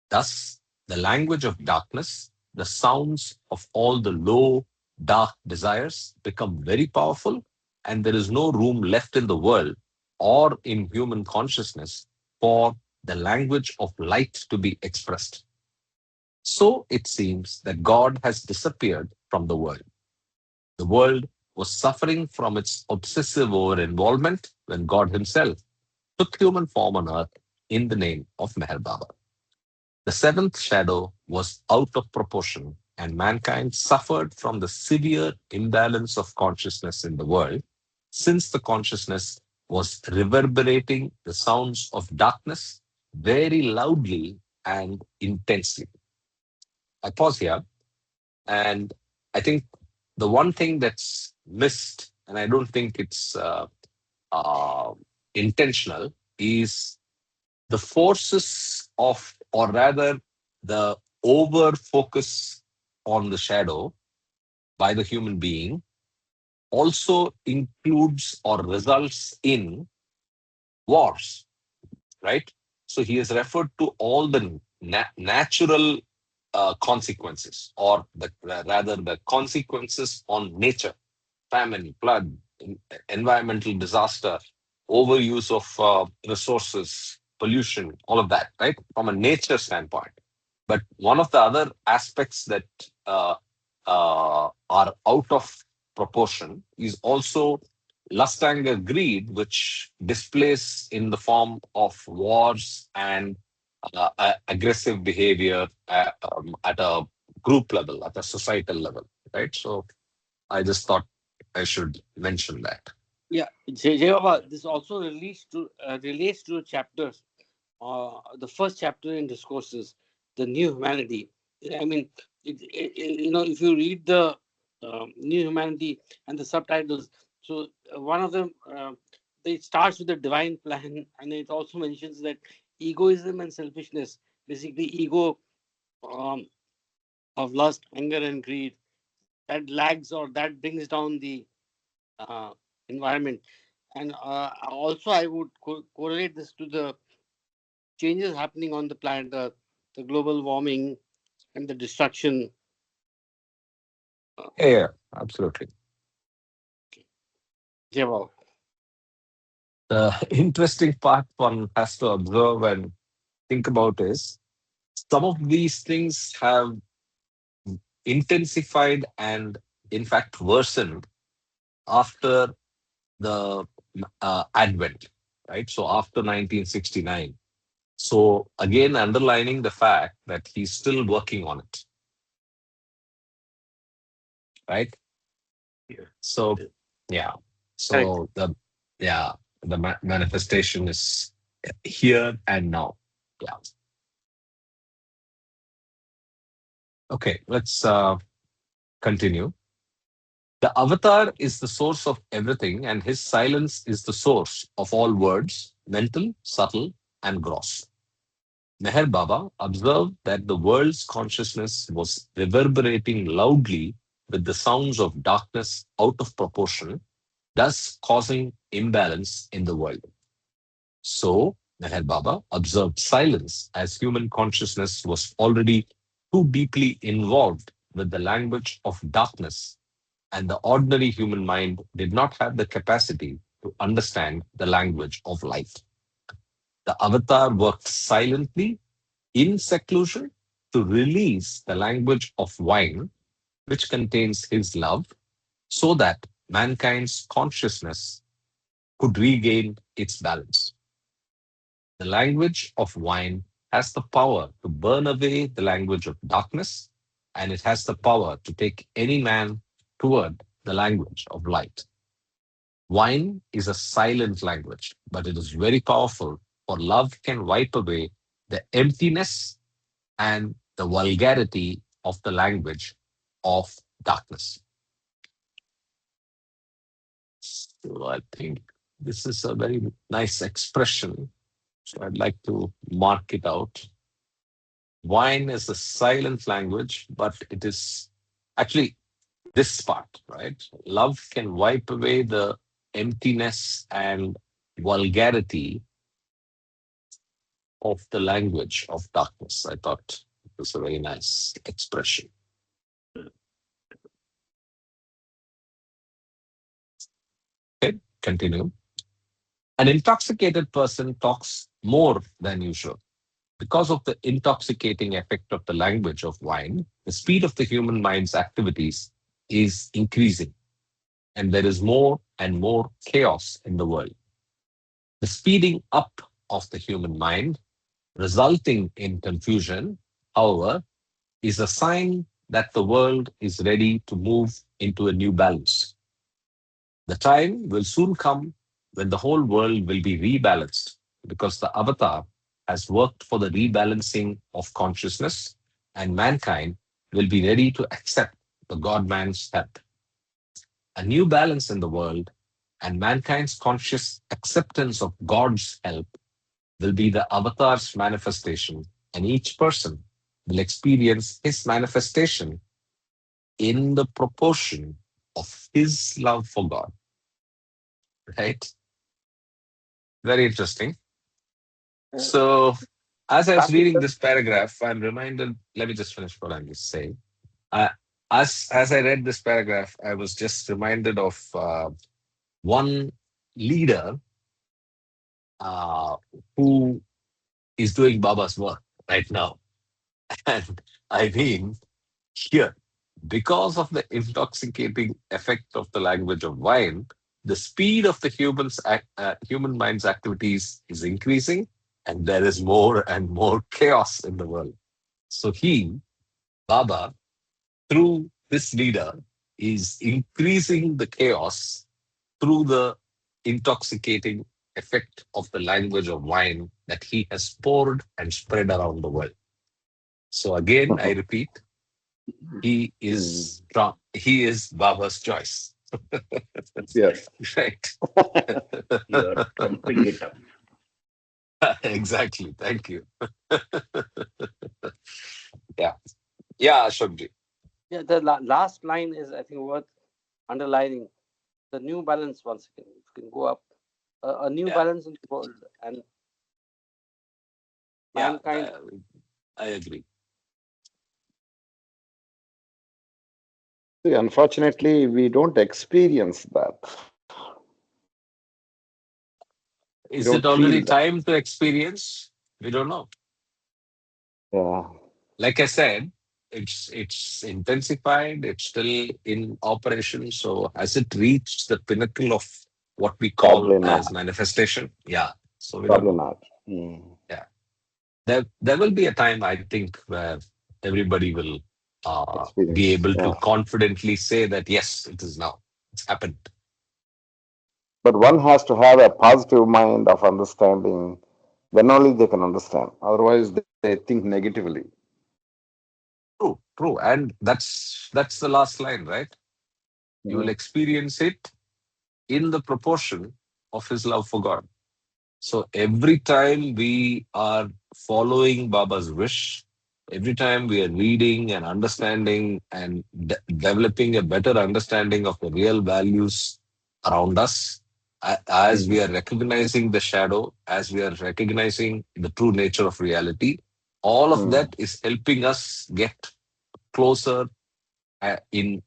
Speaker 1: Thus, the language of darkness, the sounds of all the low, dark desires become very powerful, and there is no room left in the world or in human consciousness for the language of light to be expressed. So it seems that God has disappeared from the world. The world was suffering from its obsessive over-involvement when God himself took human form on earth in the name of Meher Baba. The seventh shadow was out of proportion, and mankind suffered from the severe imbalance of consciousness in the world, since the consciousness was reverberating the sounds of darkness very loudly and intensely. I pause here, and I think the one thing that's missed, and I don't think it's uh, intentional, is the forces of, or rather, the over focus on the shadow by the human being also includes or results in wars, right? So he has referred to all the natural consequences, or rather the consequences on nature: famine, flood, environmental disaster, overuse of resources, pollution, all of that, right? From a nature standpoint. But one of the other aspects that are out of proportion is also lust, anger, greed, which displays in the form of wars and aggressive behavior at a group level, at a societal level, right? So I just thought I should mention that.
Speaker 2: Yeah, Jai Baba, this also relates to chapters. The first chapter in discourses, the new humanity. I mean, if you read the new humanity and the subtitles, so one of them, it starts with the divine plan, and it also mentions that egoism and selfishness, basically ego um, of lust, anger, and greed, that lags or that brings down the uh, environment. And also, I would correlate this to the changes happening on the planet Earth, the global warming and the destruction. Uh,
Speaker 1: Yeah, absolutely.
Speaker 2: yeah, well,
Speaker 1: The interesting part one has to observe and think about is some of these things have intensified and, in fact, worsened after the Advent, right? So after 1969. So again, underlining the fact that he's still working on it, right?
Speaker 4: Yes.
Speaker 1: So
Speaker 4: Yes.
Speaker 1: yeah,
Speaker 2: correct.
Speaker 1: so the manifestation is here and now. Yeah. Okay, let's continue. The avatar is the source of everything, and his silence is the source of all words, mental, subtle, and gross. Meher Baba observed that the world's consciousness was reverberating loudly with the sounds of darkness out of proportion, thus causing imbalance in the world. So, Meher Baba observed silence as human consciousness was already too deeply involved with the language of darkness, and the ordinary human mind did not have the capacity to understand the language of light. The avatar worked silently in seclusion to release the language of wine, which contains his love, so that mankind's consciousness could regain its balance. The language of wine has the power to burn away the language of darkness, and it has the power to take any man toward the language of light. Wine is a silent language, but it is very powerful, for love can wipe away the emptiness and the vulgarity of the language of darkness. So I think this is a very nice expression. So I'd like to mark it out. Wine is a silent language, but it is actually this part, right? Love can wipe away the emptiness and vulgarity of the language of darkness. I thought it was a very nice expression. Okay, continue. An intoxicated person talks more than usual. Because of the intoxicating effect of the language of wine, the speed of the human mind's activities is increasing. and there is more and more chaos in the world. The speeding up of the human mind, resulting in confusion, however, is a sign that the world is ready to move into a new balance. The time will soon come when the whole world will be rebalanced because the avatar has worked for the rebalancing of consciousness and mankind will be ready to accept the God man's help. A new balance in the world and mankind's conscious acceptance of God's help will be the avatar's manifestation, and each person will experience his manifestation in the proportion of his love for God. Right? Very interesting. So, as I was reading
Speaker 2: Practical.
Speaker 1: this paragraph, I'm reminded. Let me just finish what I'm just saying. Uh, as I read this paragraph, I was just reminded of one leader uh, who is doing Baba's work right now, and I mean here, because of the intoxicating effect of the language of wine, the speed of the human mind's activities is increasing, and there is more and more chaos in the world. So Baba, through this leader, is increasing the chaos through the intoxicating effect of the language of wine that he has poured and spread around the world. So again, I repeat,
Speaker 5: Mm.
Speaker 1: he is Baba's choice.
Speaker 5: Yes.
Speaker 1: Right.
Speaker 4: You are trumping it up.
Speaker 1: Exactly. Thank you. Yeah. Yeah, Ashokji.
Speaker 2: Yeah, the last line is, I think, worth underlining. The new balance, once again, you can go up. A new
Speaker 1: Yeah.
Speaker 2: balance in the world and
Speaker 1: Yeah.
Speaker 2: mankind.
Speaker 1: I agree.
Speaker 5: See, unfortunately, we don't experience that. We don't
Speaker 1: Is it
Speaker 5: feel
Speaker 1: already
Speaker 5: that.
Speaker 1: time to experience? We don't know.
Speaker 5: Yeah,
Speaker 1: Like I said, it's intensified. It's still in operation. So has it reached the pinnacle of what we call
Speaker 5: probably
Speaker 1: as
Speaker 5: not.
Speaker 1: manifestation? Yeah. So we don't
Speaker 5: Probably
Speaker 1: know.
Speaker 5: not. Mm.
Speaker 1: Yeah. There will be a time, I think, where everybody will be
Speaker 5: Experience.
Speaker 1: able to
Speaker 5: Yeah.
Speaker 1: confidently say that yes, it is now. It's happened.
Speaker 5: But one has to have a positive mind of understanding. Then only they can understand. Otherwise, they think negatively.
Speaker 1: True, true. And that's the last line, right? You will
Speaker 5: Mhm.
Speaker 1: experience it in the proportion of his love for God. So every time we are following Baba's wish, every time we are reading and understanding and developing a better understanding of the real values around us, as we
Speaker 5: Mm.
Speaker 1: are recognizing the shadow, as we are recognizing the true nature of reality, all of
Speaker 5: Mm.
Speaker 1: that is helping us get closer in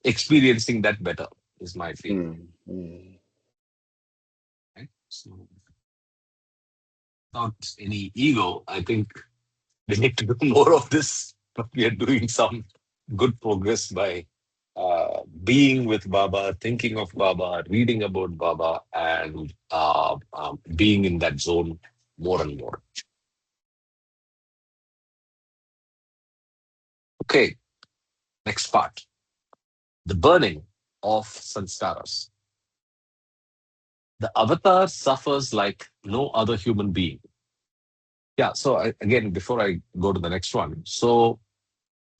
Speaker 1: experiencing that better, is my feeling.
Speaker 5: Mm. Mm.
Speaker 1: Right? So, without any ego, I think we need to do more of this, but we are doing some good progress by being with Baba, thinking of Baba, reading about Baba, and being in that zone more and more. Okay, next part, the burning of sanskaras. The avatar suffers like no other human being. Yeah, so again, before I go to the next one,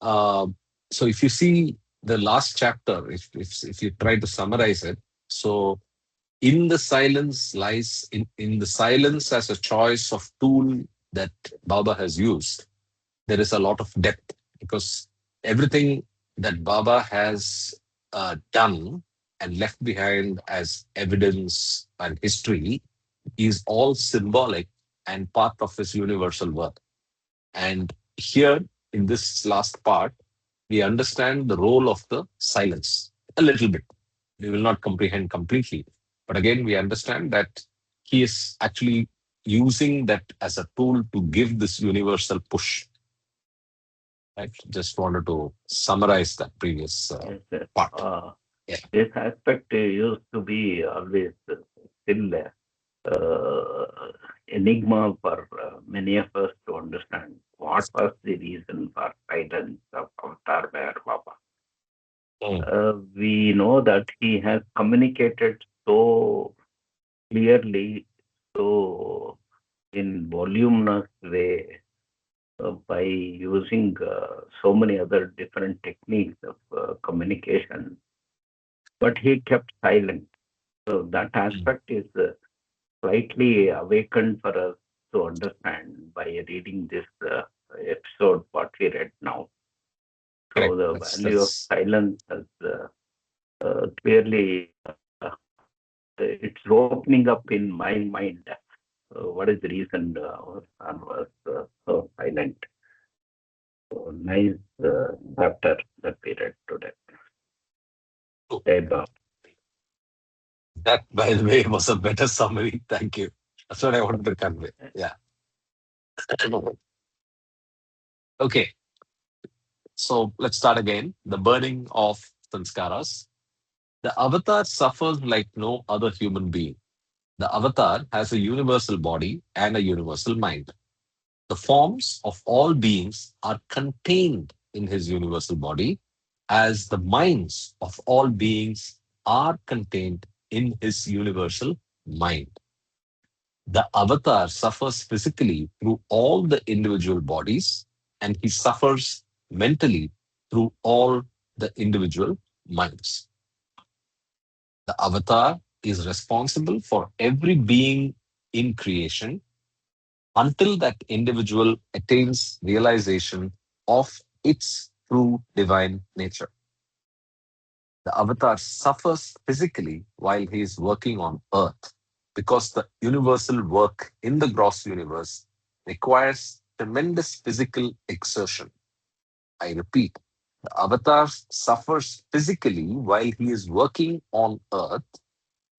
Speaker 1: uh, so if you see the last chapter, if you try to summarize it, so in the silence lies in the silence as a choice of tool that Baba has used, there is a lot of depth because everything that Baba has done and left behind as evidence and history is all symbolic and part of his universal work. And here in this last part, we understand the role of the silence a little bit. We will not comprehend completely. But again, we understand that he is actually using that as a tool to give this universal push. Right? Just wanted to summarize that previous
Speaker 4: Yes, sir.
Speaker 1: part.
Speaker 4: Uh,
Speaker 1: Yeah.
Speaker 4: This aspect used to be always still enigma for many of us to understand what was the reason for silence of Avatar Bear Baba.
Speaker 1: Mm.
Speaker 4: We know that he has communicated so clearly, so in voluminous way by using so many other different techniques of communication, but he kept silent. So that
Speaker 1: Mm.
Speaker 4: aspect is slightly awakened for us to understand by reading this episode what we read now. So
Speaker 1: Correct.
Speaker 4: the value of
Speaker 1: That's
Speaker 4: silence has clearly it's opening up in my mind. What is the reason our son was so silent? So nice chapter that we read today.
Speaker 1: true.
Speaker 4: Hey, Bob.
Speaker 1: That, by the way, was a better summary. Thank you. That's what I wanted to convey. Yeah. Okay. So let's start again. The burning of sanskaras. The avatar suffers like no other human being. The avatar has a universal body and a universal mind. The forms of all beings are contained in his universal body, as the minds of all beings are contained in his universal mind. The avatar suffers physically through all the individual bodies, and he suffers mentally through all the individual minds. The avatar is responsible for every being in creation until that individual attains realization of its true divine nature. The avatar suffers physically while he is working on earth because the universal work in the gross universe requires tremendous physical exertion. I repeat, the avatar suffers physically while he is working on earth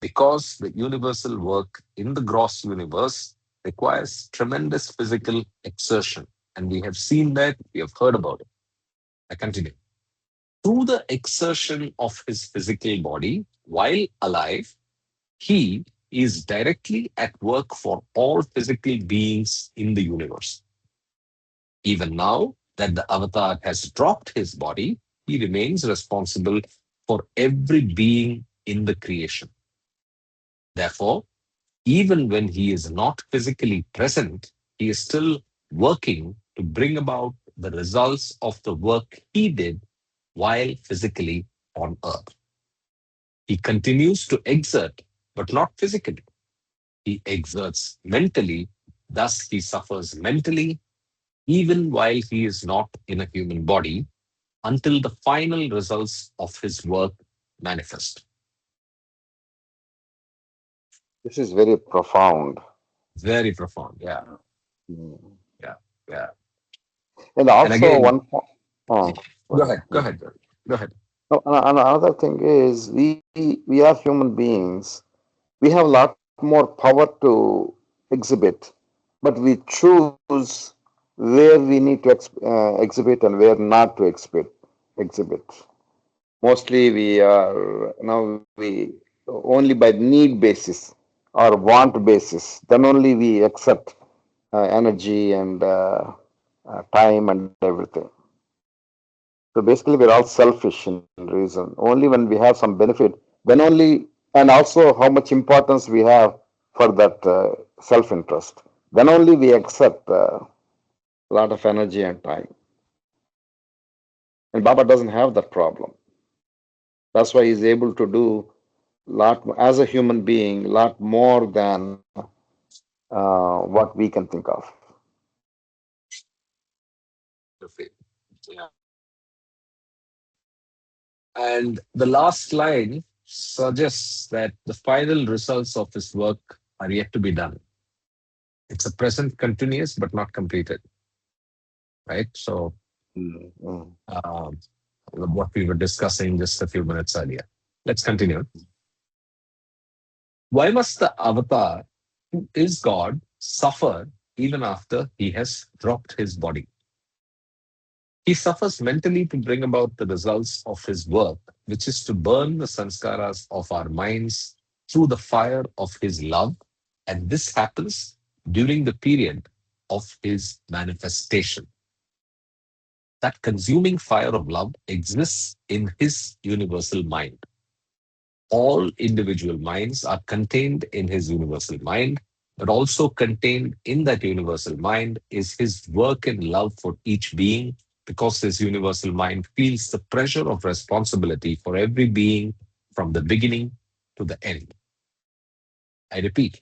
Speaker 1: because the universal work in the gross universe requires tremendous physical exertion. And we have seen that, we have heard about it. I continue. Through the exertion of his physical body while alive, he is directly at work for all physical beings in the universe. Even now that the avatar has dropped his body, he remains responsible for every being in the creation. Therefore, even when he is not physically present, he is still working to bring about the results of the work he did while physically on earth. He continues to exert, but not physically. He exerts mentally, thus, he suffers mentally even while he is not in a human body until the final results of his work manifest.
Speaker 5: This is very profound.
Speaker 1: Very profound. Yeah,
Speaker 5: Mm.
Speaker 1: yeah, yeah.
Speaker 5: And
Speaker 1: And
Speaker 5: also
Speaker 1: again,
Speaker 5: one point. Oh, go
Speaker 1: go
Speaker 5: ahead.
Speaker 1: ahead, go ahead, go ahead.
Speaker 5: No, another thing is we are human beings. We have a lot more power to exhibit, but we choose where we need to exhibit and where not to exhibit. Mostly we are now we only by need basis or want basis. Then only we accept energy and time and everything. So basically, we're all selfish in reason. Only when we have some benefit, then only, and also how much importance we have for that self-interest. Then only we accept a lot of energy and time. And Baba doesn't have that problem. That's why he's able to do lot as a human being, lot more than what we can think of.
Speaker 1: Yeah. And the last line suggests that the final results of his work are yet to be done. It's a present continuous but not completed, right? So,
Speaker 5: Mm, mm.
Speaker 1: uh, what we were discussing just a few minutes earlier. Let's continue. Why must the avatar, who is God, suffer even after he has dropped his body? He suffers mentally to bring about the results of his work, which is to burn the sanskaras of our minds through the fire of his love. And this happens during the period of his manifestation. That consuming fire of love exists in his universal mind. All individual minds are contained in his universal mind, but also contained in that universal mind is his work and love for each being, because his universal mind feels the pressure of responsibility for every being from the beginning to the end. I repeat,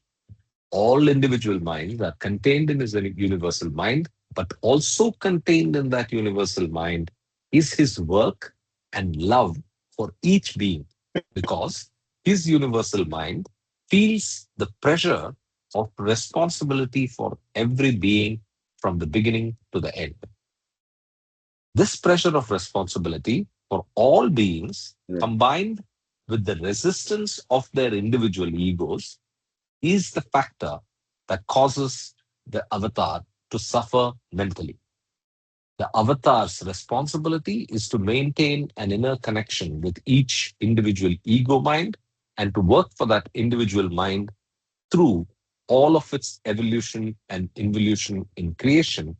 Speaker 1: all individual minds are contained in his universal mind, but also contained in that universal mind is his work and love for each being, because his universal mind feels the pressure of responsibility for every being from the beginning to the end. This pressure of responsibility for all beings,
Speaker 5: Yeah.
Speaker 1: combined with the resistance of their individual egos, is the factor that causes the avatar to suffer mentally. The avatar's responsibility is to maintain an inner connection with each individual ego mind and to work for that individual mind through all of its evolution and involution in creation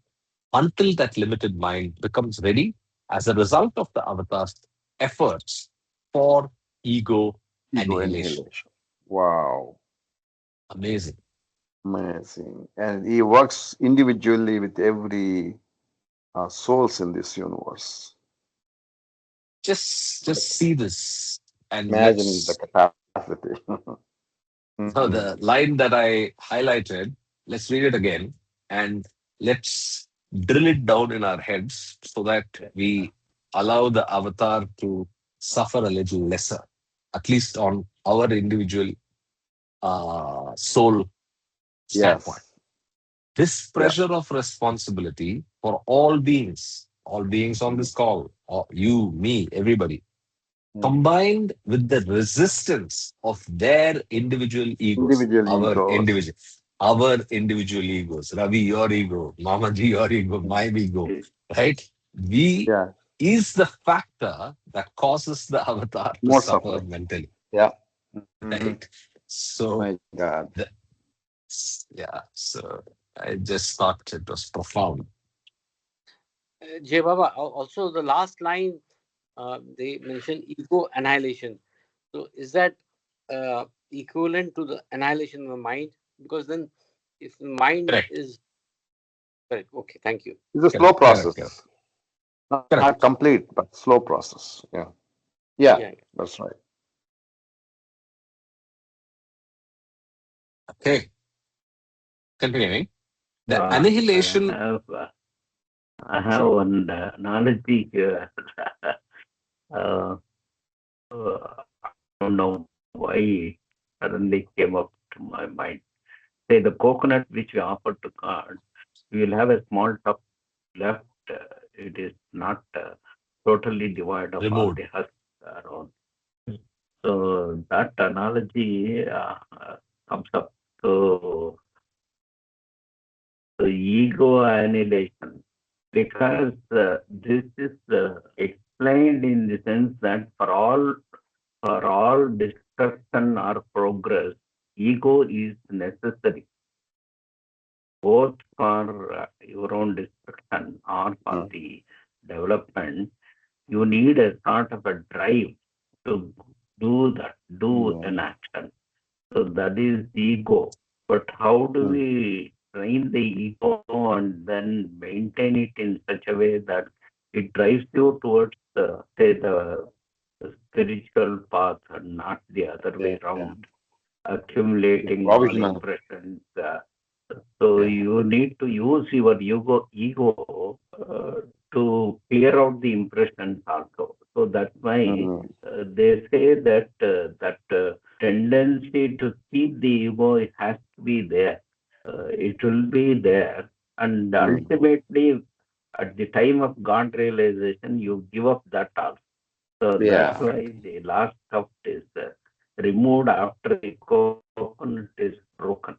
Speaker 1: until that limited mind becomes ready as a result of the avatar's efforts for ego
Speaker 5: Ego
Speaker 1: annihilation.
Speaker 5: annihilation. Wow.
Speaker 1: Amazing.
Speaker 5: Amazing. And he works individually with every souls in this universe.
Speaker 1: Just see this and
Speaker 5: Imagine the
Speaker 1: let's
Speaker 5: capacity.
Speaker 1: so the line that I highlighted, let's read it again and let's drill it down in our heads so that we allow the avatar to suffer a little lesser, at least on our individual soul standpoint.
Speaker 5: Yes.
Speaker 1: This
Speaker 5: Yeah.
Speaker 1: pressure of responsibility for all beings on this call, or you, me, everybody,
Speaker 5: Mm.
Speaker 1: combined with the resistance of their individual egos,
Speaker 5: Individual egos.
Speaker 1: our individual egos, Ravi, your ego, Mamaji, your ego, my ego, right? We
Speaker 5: Yeah.
Speaker 1: is the factor that causes the avatar to
Speaker 5: More
Speaker 1: suffer
Speaker 5: suffering.
Speaker 1: mentally,
Speaker 5: Yeah. Hmm.
Speaker 1: right? So,
Speaker 5: My God.
Speaker 1: the, yeah, so I just thought it was profound.
Speaker 2: Jay Baba, also the last line, they mention ego annihilation. So is that equivalent to the annihilation of the mind? Because then, if the mind
Speaker 1: Correct,
Speaker 2: is correct, okay, thank you.
Speaker 5: It's a slow
Speaker 1: correct, correct, correct,
Speaker 5: process. Not
Speaker 1: correct.
Speaker 5: complete, but slow process. Yeah. Yeah.
Speaker 2: Yeah, yeah.
Speaker 5: That's right.
Speaker 1: Okay, continuing. The
Speaker 4: Uh, I
Speaker 1: annihilation,
Speaker 4: have I have
Speaker 1: sure,
Speaker 4: one analogy here. uh, I don't know why it suddenly came up to my mind. Say the coconut which we offer to God, we will have a small top left. It is not totally devoid of all
Speaker 1: removed.
Speaker 4: the husk around. So that analogy comes up. So the ego annihilation, because this is explained in the sense that for all destruction or progress, ego is necessary both for your own destruction or for
Speaker 5: Mm.
Speaker 4: the development. You need a sort of a drive to do that, do
Speaker 5: Mm.
Speaker 4: an action. So that is ego. But how do
Speaker 5: Mm.
Speaker 4: we train the ego and then maintain it in such a way that it drives you towards the spiritual path and not the other
Speaker 5: Yeah.
Speaker 4: way around, accumulating all
Speaker 5: Provisional.
Speaker 4: impressions. So
Speaker 5: Yeah.
Speaker 4: you need to use your ego to clear out the impressions also. So that's why
Speaker 5: Mm.
Speaker 4: they say that tendency to keep the ego, it has to be there. It will be there, and
Speaker 5: Mm.
Speaker 4: ultimately, at the time of God realization, you give up that also. So that's
Speaker 5: Yeah.
Speaker 4: why the last tuft is removed after the coconut is broken.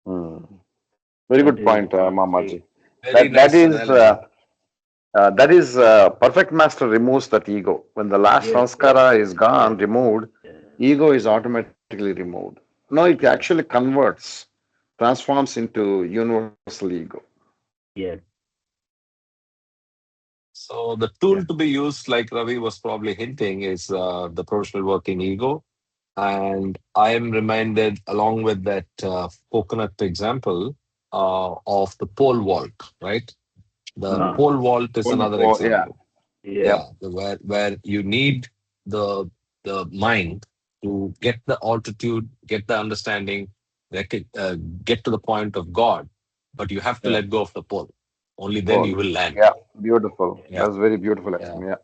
Speaker 5: Mm.
Speaker 4: That
Speaker 5: Very
Speaker 4: is
Speaker 5: good
Speaker 4: what
Speaker 5: point,
Speaker 4: the
Speaker 5: Mamaji.
Speaker 1: Very
Speaker 5: That
Speaker 1: nice
Speaker 5: is
Speaker 1: analogy.
Speaker 5: That is, perfect master removes that ego. When the last
Speaker 4: Yes, yes,
Speaker 5: sanskara is
Speaker 4: yes,
Speaker 5: gone, removed,
Speaker 4: uh,
Speaker 5: ego is automatically removed. No, it actually
Speaker 4: yes,
Speaker 5: converts, transforms into universal ego.
Speaker 4: yes,
Speaker 1: So the
Speaker 4: yeah.
Speaker 1: tool to be used, like Ravi was probably hinting, is the professional working ego. And I am reminded, along with that coconut example, of the pole vault, right? The
Speaker 4: Uh,
Speaker 1: pole vault is another
Speaker 5: Yeah,
Speaker 1: example.
Speaker 4: yes,
Speaker 5: yeah,
Speaker 1: Yeah, where you need the mind to get the altitude, get the understanding, get to the point of God, but you have to
Speaker 5: yeah.
Speaker 1: let go of the pole. Only then you
Speaker 5: Paul.
Speaker 1: will land.
Speaker 5: Yeah, beautiful.
Speaker 1: Yeah,
Speaker 5: That's very beautiful
Speaker 1: yeah,
Speaker 5: explanation. Yeah.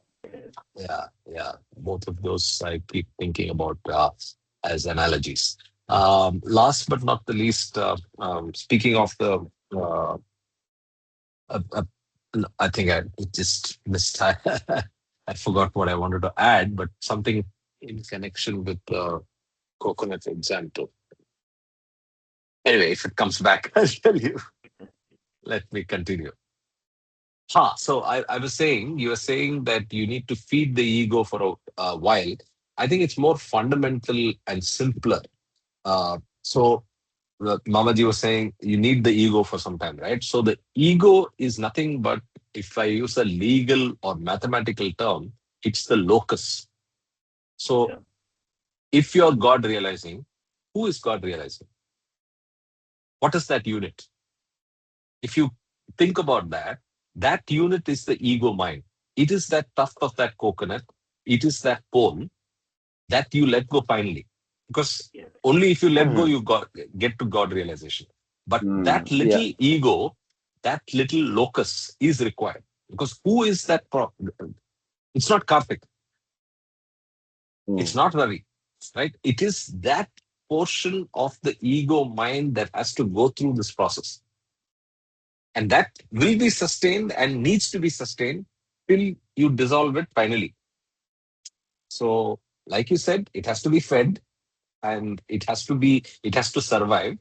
Speaker 4: yes,
Speaker 1: yeah. Both of those I keep thinking about as analogies. Last but not the least, speaking of the uh, uh, uh, I think I just missed. I forgot what I wanted to add, but something in connection with the coconut example. Anyway, if it comes back, I'll tell you. Let me continue. So I was saying, you were saying that you need to feed the ego for a while. I think it's more fundamental and simpler. So Mamaji was saying you need the ego for some time, right? So the ego is nothing but, if I use a legal or mathematical term, it's the locus. So
Speaker 4: yeah,
Speaker 1: if you're God realizing, who is God realizing? What is that unit? If you think about that, that unit is the ego mind. It is that tuft of that coconut. It is that pole that you let go finally. Because
Speaker 4: yes,
Speaker 1: only if you let go,
Speaker 5: Mhm.
Speaker 1: you get to God realization. But that
Speaker 5: Yeah.
Speaker 1: little ego, that little locus is required. Because who is that? It's not Karthik. It's
Speaker 5: Mm.
Speaker 1: not Ravi. Right? It is that portion of the ego mind that has to go through this process. And that will be sustained and needs to be sustained till you dissolve it finally. So, like you said, it has to be fed, and it has to survive,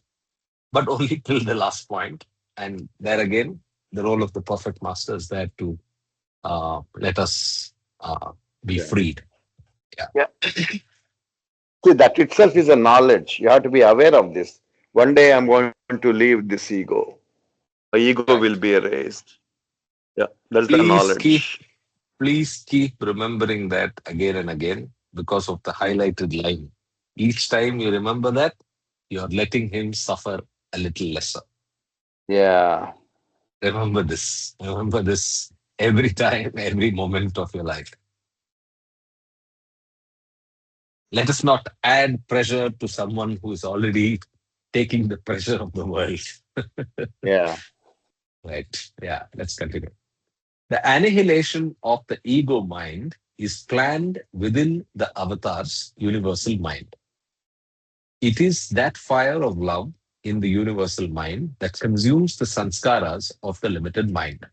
Speaker 1: but only till the last point. And there again, the role of the perfect master is there to let us be
Speaker 5: Yeah.
Speaker 1: freed. Yeah,
Speaker 5: Yeah. See, that itself is a knowledge. You have to be aware of this. One day I'm going to leave this ego. My ego will be
Speaker 1: right.
Speaker 5: erased. Yeah. That's the
Speaker 1: Please keep
Speaker 5: knowledge.
Speaker 1: please keep remembering that again and again because of the
Speaker 5: Mm.
Speaker 1: highlighted line. Each time you remember that, you're letting him suffer a little lesser.
Speaker 5: Yeah.
Speaker 1: Remember this. Remember this every time, every moment of your life. Let us not add pressure to someone who is already taking the pressure of the world.
Speaker 5: Yeah.
Speaker 1: Right. Yeah. Let's continue. The annihilation of the ego mind is planned within the avatar's universal mind. It is that fire of love in the universal mind that consumes the sanskaras of the limited mind.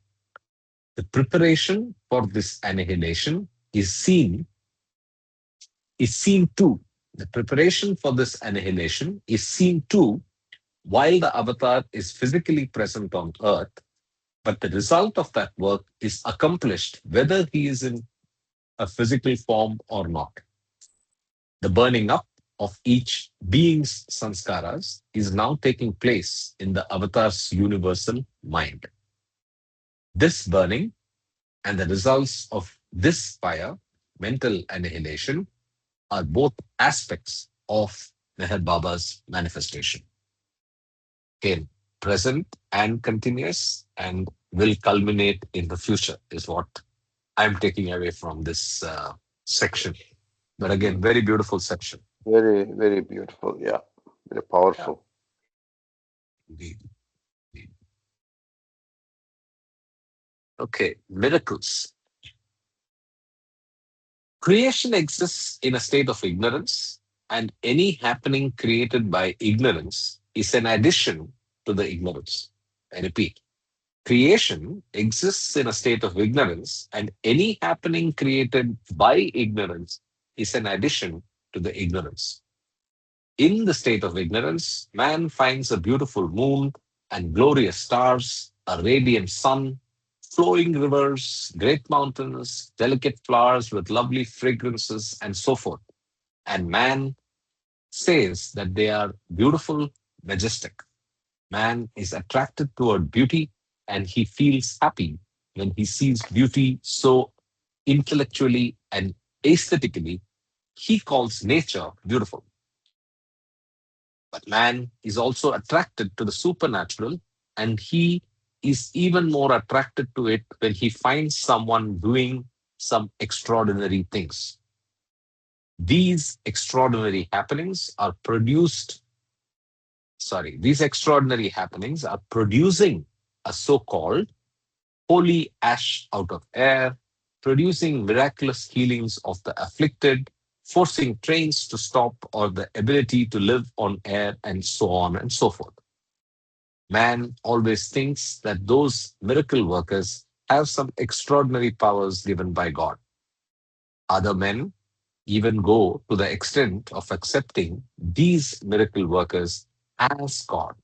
Speaker 1: The preparation for this annihilation is seen too. The preparation for this annihilation is seen too while the avatar is physically present on earth, but the result of that work is accomplished whether he is in a physical form or not. The burning up of each being's sanskaras is now taking place in the avatar's universal mind. This burning and the results of this fire, mental annihilation, are both aspects of Meher Baba's manifestation. Again, present and continuous, and will culminate in the future, is what I'm taking away from this section. But again,
Speaker 5: Mm.
Speaker 1: very beautiful section.
Speaker 5: Very, very beautiful. Yeah. Very
Speaker 1: Yeah,
Speaker 5: powerful.
Speaker 1: indeed. Indeed. Okay, miracles. Creation exists in a state of ignorance, and any happening created by ignorance is an addition to the ignorance. I repeat, creation exists in a state of ignorance, and any happening created by ignorance is an addition to the ignorance. In the state of ignorance, man finds a beautiful moon and glorious stars, a radiant sun, flowing rivers, great mountains, delicate flowers with lovely fragrances, and so forth. And man says that they are beautiful, majestic. Man is attracted toward beauty and he feels happy when he sees beauty so intellectually and aesthetically. He calls nature beautiful. But man is also attracted to the supernatural and he is even more attracted to it when he finds someone doing some extraordinary things. These extraordinary happenings are produced these extraordinary happenings are producing a so called holy ash out of air, producing miraculous healings of the afflicted, forcing trains to stop, or the ability to live on air, and so on and so forth. Man always thinks that those miracle workers have some extraordinary powers given by God. Other men even go to the extent of accepting these miracle workers as God.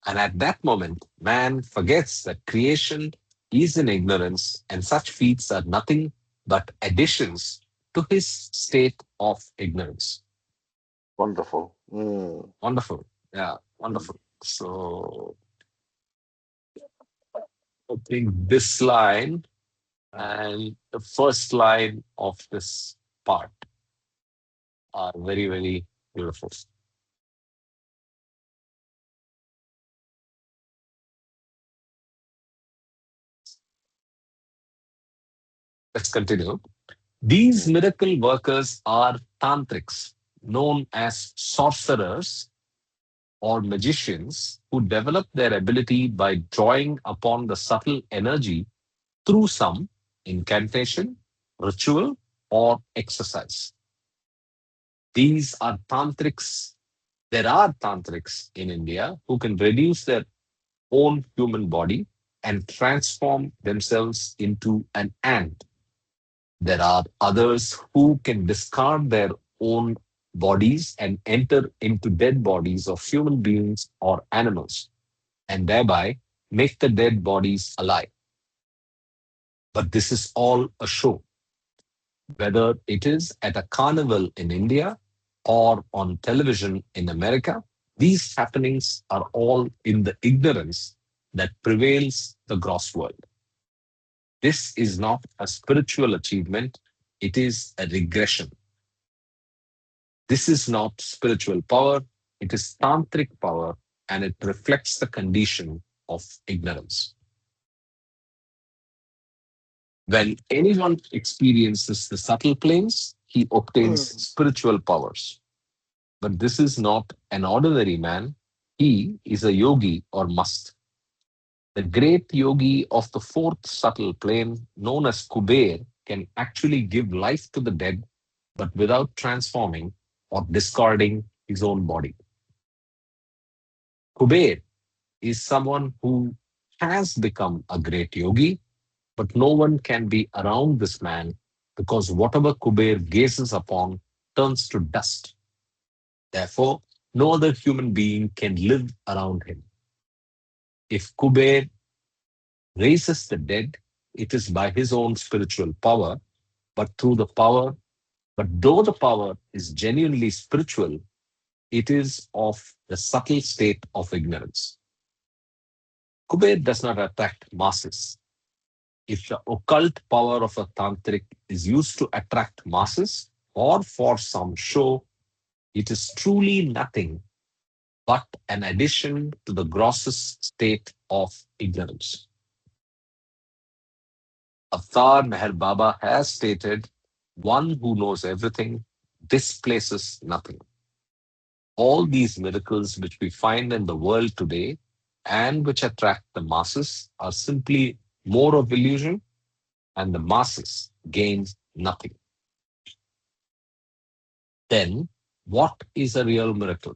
Speaker 1: And at that moment, man forgets that creation is in ignorance and such feats are nothing but additions to his state of ignorance.
Speaker 5: Wonderful. Mm.
Speaker 1: Wonderful. Yeah, wonderful. So I think this line and the first line of this part are very, very beautiful. Let's continue. These
Speaker 5: Mm.
Speaker 1: miracle workers are tantrics, known as sorcerers or magicians who develop their ability by drawing upon the subtle energy through some incantation, ritual, or exercise. These are tantrics. There are tantrics in India who can reduce their own human body and transform themselves into an ant. There are others who can discard their own bodies and enter into dead bodies of human beings or animals and thereby make the dead bodies alive. But this is all a show, whether it is at a carnival in India or on television in America. These happenings are all in the ignorance that prevails the gross world. This is not a spiritual achievement, it is a regression. This is not spiritual power, it is tantric power, and it reflects the condition of ignorance. When anyone experiences the subtle planes, he obtains spiritual powers. But this is not an ordinary man, he is a yogi or must. The great yogi of the fourth subtle plane, known as Kuber, can actually give life to the dead, but without transforming or discarding his own body. Kuber is someone who has become a great yogi, but no one can be around this man because whatever Kuber gazes upon turns to dust. Therefore, no other human being can live around him. If Kuber raises the dead, it is by his own spiritual power, but through the power, but though the power is genuinely spiritual, it is of the subtle state of ignorance. Kuber does not attract masses. If the occult power of a tantric is used to attract masses or for some show, it is truly nothing but an addition to the grossest state of ignorance. Avtar Meher Baba has stated, one who knows everything displaces nothing. All these miracles which we find in the world today and which attract the masses are simply more of illusion, and the masses gain nothing. Then, what is a real miracle?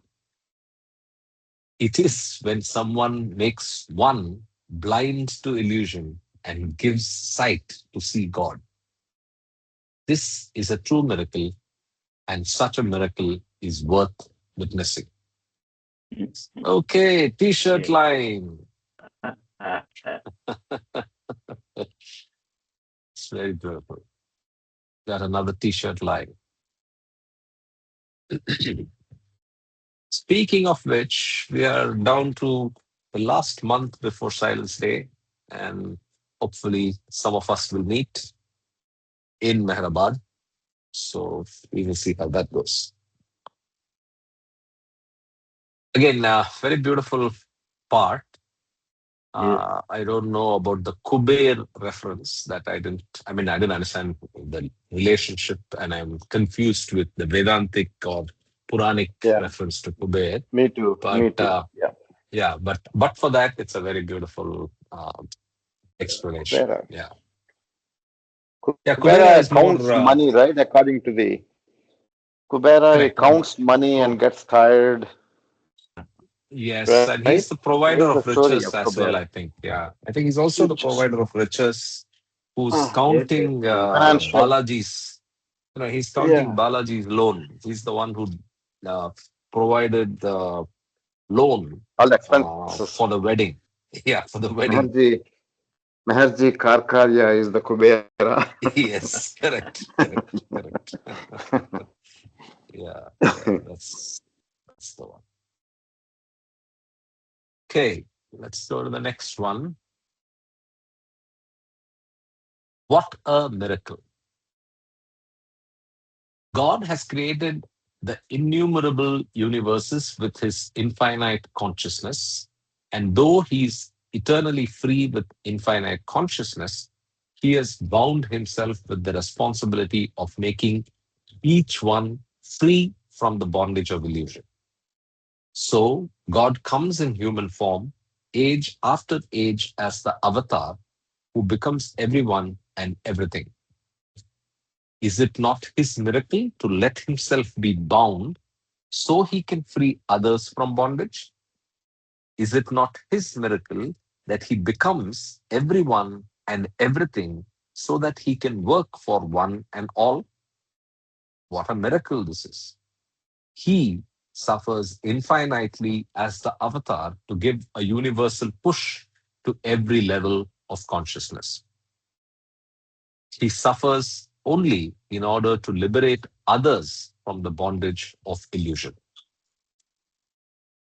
Speaker 1: It is when someone makes one blind to illusion and gives sight to see God. This is a true miracle, and such a miracle is worth witnessing. Okay, t shirt
Speaker 4: Okay.
Speaker 1: line. It's very beautiful. Got another T-shirt line. Speaking of which, we are down to the last month before Silence Day, and hopefully some of us will meet in Mehrabad. So we will see how that goes. Again, very beautiful part.
Speaker 4: Yes.
Speaker 1: I don't know about the Kuber reference that I didn't. I mean, I didn't understand the relationship, and I'm confused with the Vedantic or Puranic
Speaker 5: Yeah,
Speaker 1: reference to Kuber.
Speaker 5: me too.
Speaker 1: But
Speaker 5: Me too. Yeah.
Speaker 1: yeah, but for that, it's a very beautiful explanation.
Speaker 5: Kubera.
Speaker 1: Yeah, yeah. Kubera
Speaker 5: Kubera
Speaker 1: is more
Speaker 5: counts money, right? According to the Kubera, he
Speaker 1: correct.
Speaker 5: counts money
Speaker 1: Oh,
Speaker 5: and gets tired,
Speaker 1: yes,
Speaker 5: right?
Speaker 1: and he's the
Speaker 5: What is
Speaker 1: provider
Speaker 5: the
Speaker 1: of
Speaker 5: story of
Speaker 1: riches as
Speaker 5: Kubera?
Speaker 1: well. I think. Yeah, I think he's also the
Speaker 5: Riches.
Speaker 1: provider of riches, who's
Speaker 5: Ah,
Speaker 4: Yes, yes.
Speaker 1: counting
Speaker 5: financial.
Speaker 1: Balaji's. He's counting
Speaker 5: Yeah.
Speaker 1: Balaji's loan. He's the one who uh, provided the loan
Speaker 5: All expenses.
Speaker 1: for the wedding. Yeah, for the wedding.
Speaker 5: Meherji, Meherji Karkarya is the Kubera.
Speaker 1: Yes, correct, correct, correct. Yeah, yeah, that's the one. Okay, let's go to the next one. What a miracle. God has created the innumerable universes with his infinite consciousness. And though he's eternally free with infinite consciousness, he has bound himself with the responsibility of making each one free from the bondage of illusion. So God comes in human form, age after age, as the avatar who becomes everyone and everything. Is it not his miracle to let himself be bound so he can free others from bondage? Is it not his miracle that he becomes everyone and everything so that he can work for one and all? What a miracle this is. He suffers infinitely as the avatar to give a universal push to every level of consciousness. He suffers only in order to liberate others from the bondage of illusion.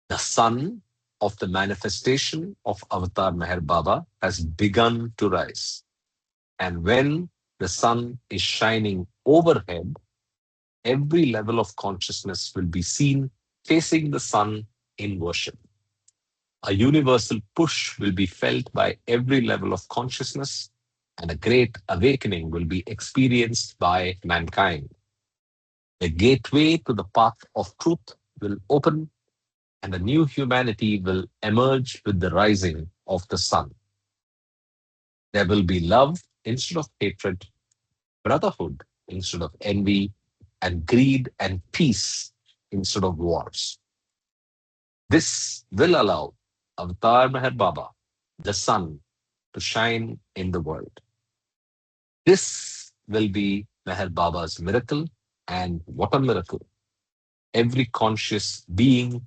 Speaker 1: The sun of the manifestation of Avatar Meher Baba has begun to rise. And when the sun is shining overhead, every level of consciousness will be seen facing the sun in worship. A universal push will be felt by every level of consciousness, and a great awakening will be experienced by mankind. The gateway to the path of truth will open, and a new humanity will emerge with the rising of the sun. There will be love instead of hatred, brotherhood instead of envy, and greed and peace instead of wars. This will allow Avatar Meher Baba, the sun, to shine in the world. This will be Meher Baba's miracle, and what a miracle! Every conscious being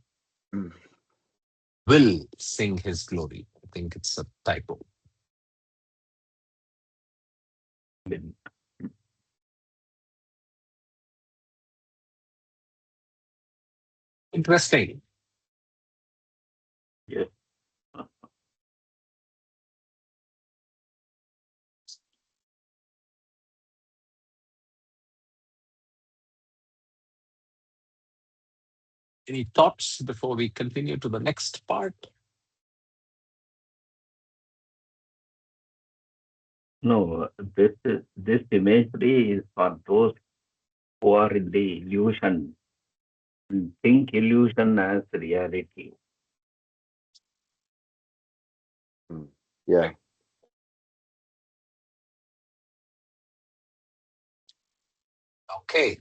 Speaker 1: will sing his glory. I think it's a typo.
Speaker 4: Been-
Speaker 1: Interesting.
Speaker 4: Yes.
Speaker 1: Any thoughts before we continue to the next part?
Speaker 4: No, this imagery is for those who are in the illusion and think illusion as reality.
Speaker 5: Yeah.
Speaker 1: Okay.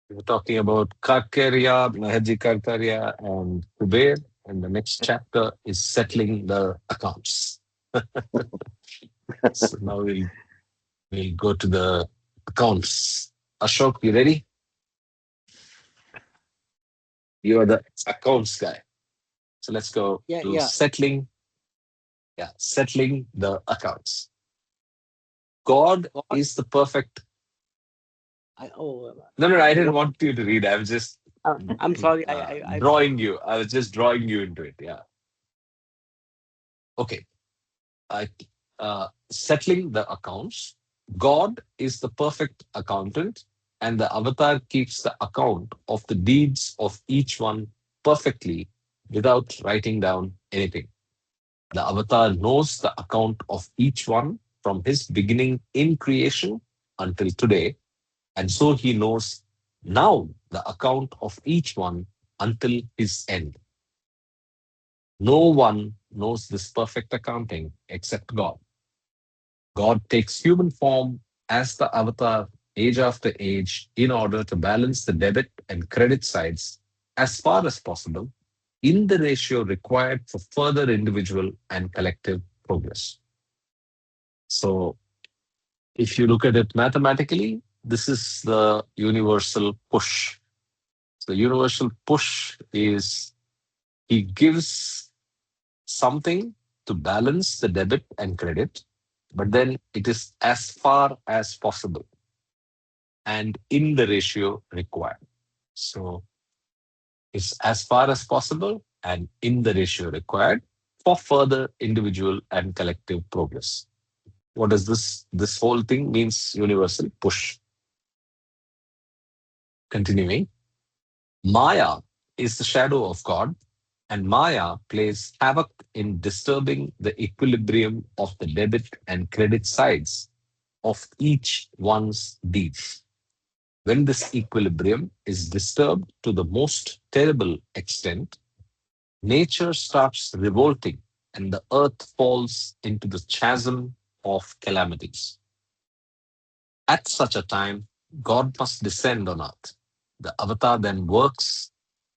Speaker 1: We're talking about Karkarya, Mahaji Karkarya, and Kuber. And the next chapter is settling the accounts. So now we'll go to the accounts. Ashok, you ready? You are the accounts guy. So let's go
Speaker 2: Yeah,
Speaker 1: to
Speaker 2: yeah.
Speaker 1: settling. Yeah, settling the accounts. God
Speaker 2: God,
Speaker 1: is the perfect.
Speaker 2: oh,
Speaker 1: No, no, I didn't
Speaker 2: what?
Speaker 1: want you to read. I was just
Speaker 2: I'm sorry. I
Speaker 1: drawing you. I was just drawing you into it. Yeah. Okay. I, settling the accounts. God is the perfect accountant, and the avatar keeps the account of the deeds of each one perfectly without writing down anything. The avatar knows the account of each one from his beginning in creation until today, and so he knows now the account of each one until his end. No one knows this perfect accounting except God. God takes human form as the avatar age after age in order to balance the debit and credit sides as far as possible in the ratio required for further individual and collective progress. So, if you look at it mathematically, this is the universal push. The universal push is he gives something to balance the debit and credit, but then it is as far as possible and in the ratio required. So it's as far as possible and in the ratio required for further individual and collective progress. What does this whole thing means? Universal push. Continuing, Maya is the shadow of God, and Maya plays havoc in disturbing the equilibrium of the debit and credit sides of each one's deeds. When this equilibrium is disturbed to the most terrible extent, nature starts revolting and the earth falls into the chasm of calamities. At such a time, God must descend on earth. The avatar then works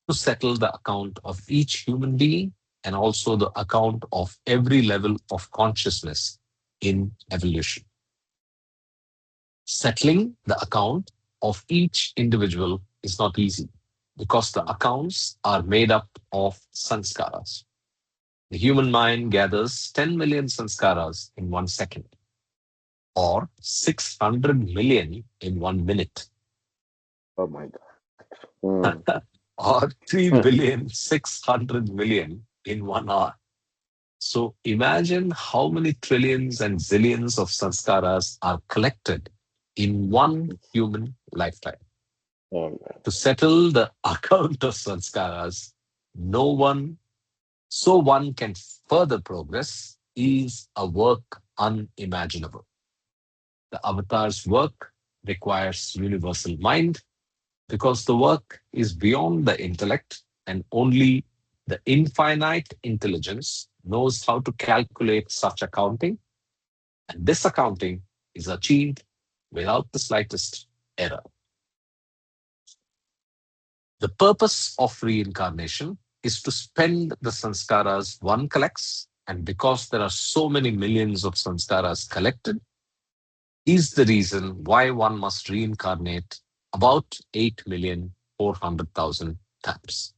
Speaker 1: to settle the account of each human being and also the account of every level of consciousness in evolution. Settling the account of each individual is not easy because the accounts are made up of sanskaras. The human mind gathers 10 million sanskaras in 1 second or 600 million in 1 minute
Speaker 5: Oh my God.
Speaker 1: or 3 billion 600 million in 1 hour. So imagine how many trillions and zillions of sanskaras are collected in one human lifetime.
Speaker 5: Oh,
Speaker 1: To settle the account of sanskaras, no one, so one can further progress, is a work unimaginable. The avatar's work requires universal mind because the work is beyond the intellect and only the infinite intelligence knows how to calculate such accounting, and this accounting is achieved without the slightest error. The purpose of reincarnation is to spend the sanskaras one collects, and because there are so many millions of sanskaras collected, is the reason why one must reincarnate about 8,400,000 times.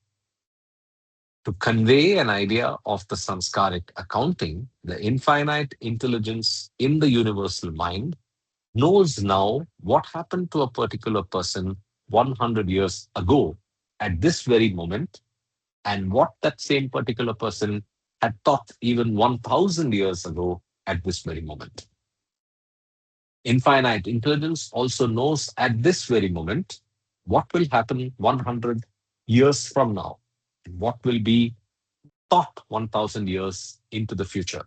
Speaker 1: To convey an idea of the sanskaric accounting, the infinite intelligence in the universal mind knows now what happened to a particular person 100 years ago at this very moment, and what that same particular person had thought even 1,000 years ago at this very moment. Infinite intelligence also knows at this very moment what will happen 100 years from now, and what will be thought 1,000 years into the future.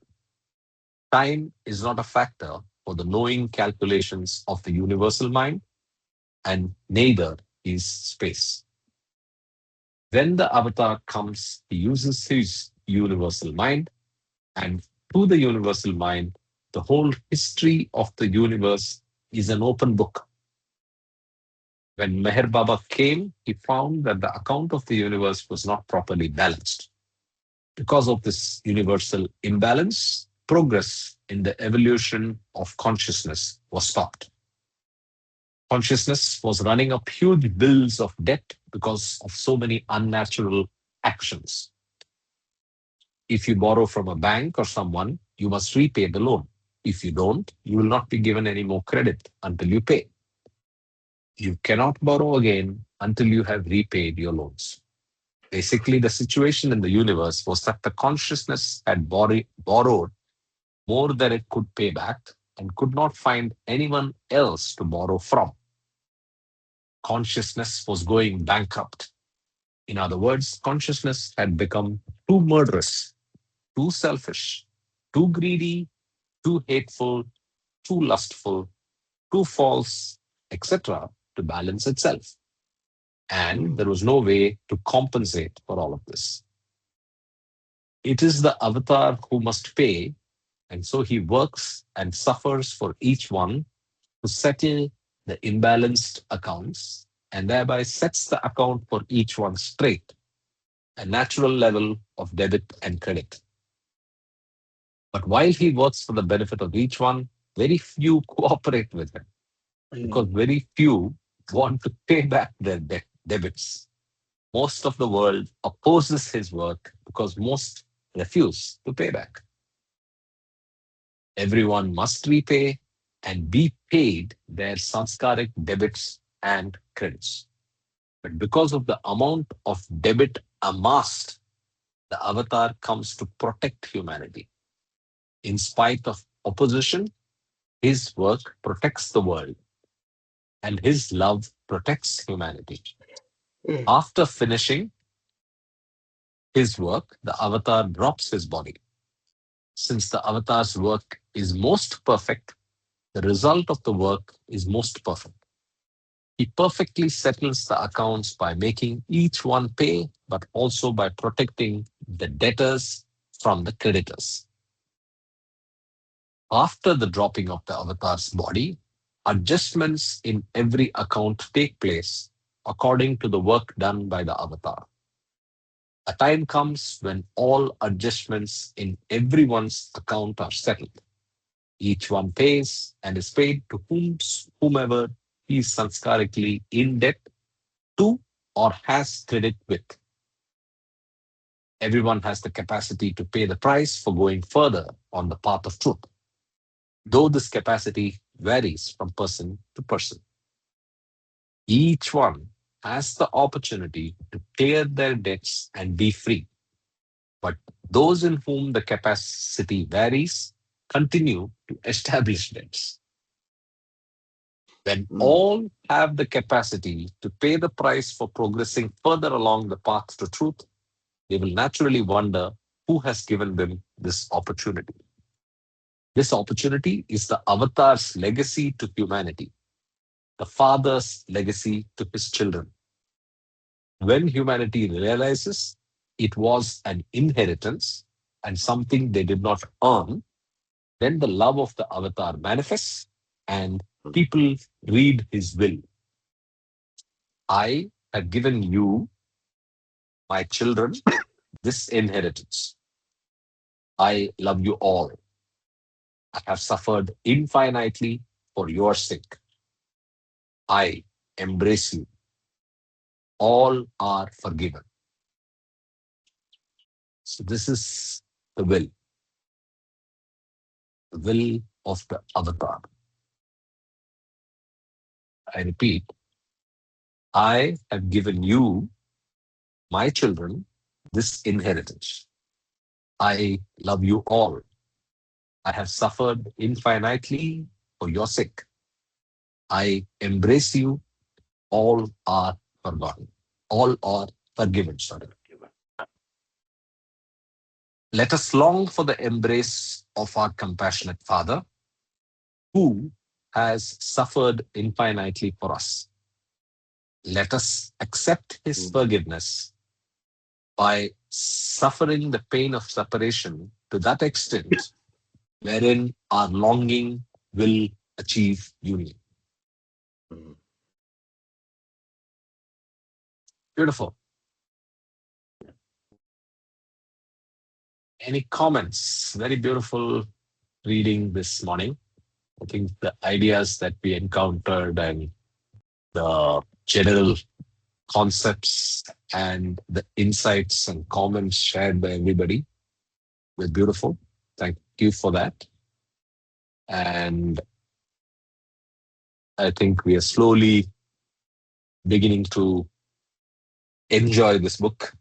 Speaker 1: Time is not a factor for the knowing calculations of the universal mind, and neither is space. When the avatar comes, he uses his universal mind, and to the universal mind, the whole history of the universe is an open book. When Meher Baba came, he found that the account of the universe was not properly balanced. Because of this universal imbalance, progress in the evolution of consciousness was stopped. Consciousness was running up huge bills of debt because of so many unnatural actions. If you borrow from a bank or someone, you must repay the loan. If you don't, you will not be given any more credit until you pay. You cannot borrow again until you have repaid your loans. Basically, the situation in the universe was that the consciousness had borrowed more than it could pay back and could not find anyone else to borrow from. Consciousness was going bankrupt. In other words, consciousness had become too murderous, too selfish, too greedy, too hateful, too lustful, too false, etc., to balance itself. And there was no way to compensate for all of this. It is the avatar who must pay, and so he works and suffers for each one to settle the imbalanced accounts and thereby sets the account for each one straight, a natural level of debit and credit. But while he works for the benefit of each one, very few cooperate with him because very few want to pay back their debits. Most of the world opposes his work because most refuse to pay back. Everyone must repay and be paid their sanskaric debits and credits. But because of the amount of debit amassed, the avatar comes to protect humanity. In spite of opposition, his work protects the world and his love protects humanity. After finishing his work, the avatar drops his body. Since the avatar's work is most perfect, the result of the work is most perfect. He perfectly settles the accounts by making each one pay, but also by protecting the debtors from the creditors. After the dropping of the avatar's body, adjustments in every account take place according to the work done by the avatar. A time comes when all adjustments in everyone's account are settled. Each one pays and is paid to whomever he is sanskarically in debt to or has credit with. Everyone has the capacity to pay the price for going further on the path of truth, though this capacity varies from person to person. Each one has the opportunity to clear their debts and be free. But those in whom the capacity varies continue to establish debts. When all have the capacity to pay the price for progressing further along the path to truth, they will naturally wonder who has given them this opportunity. This opportunity is the avatar's legacy to humanity, the father's legacy to his children. When humanity realizes it was an inheritance and something they did not earn, then the love of the avatar manifests and people read his will. I have given you, my children, this inheritance. I love you all. I have suffered infinitely for your sake. I embrace you. All are forgiven. So this is the will of the avatar. I repeat, I have given you, my children, this inheritance. I love you all. I have suffered infinitely for your sake. I embrace you. All are forgotten. All are forgiven. Sorry. Let us long for the embrace of our compassionate Father, who has suffered infinitely for us. Let us accept his forgiveness by suffering the pain of separation to that extent wherein our longing will achieve union. Beautiful. Any comments? Very beautiful reading this morning. I think the ideas that we encountered and the general concepts and the insights and comments shared by everybody were beautiful. Thank you. you for that. And I think we are slowly beginning to enjoy this book.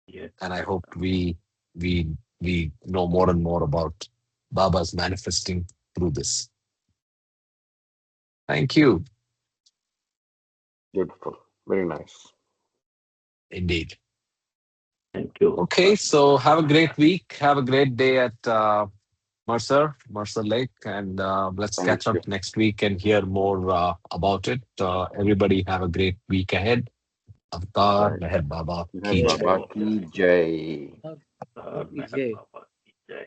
Speaker 4: Yes.
Speaker 1: And I hope we know more and more about Baba's manifesting through this. Thank you.
Speaker 5: Beautiful. Very nice.
Speaker 1: Indeed.
Speaker 4: Thank you.
Speaker 1: Okay, so have a great week. Have a great day at Mercer Lake, and let's
Speaker 5: Thank
Speaker 1: catch up
Speaker 5: you.
Speaker 1: next week and hear more about it. Everybody have a great week ahead. Avatar
Speaker 4: Bye.
Speaker 1: Meher Baba
Speaker 5: Meher
Speaker 1: Ki
Speaker 4: Jai
Speaker 1: Jai.
Speaker 5: Baba
Speaker 4: Baba.
Speaker 5: ki jai.
Speaker 2: Or
Speaker 4: Meher
Speaker 2: Vijay.
Speaker 4: Baba. Jai.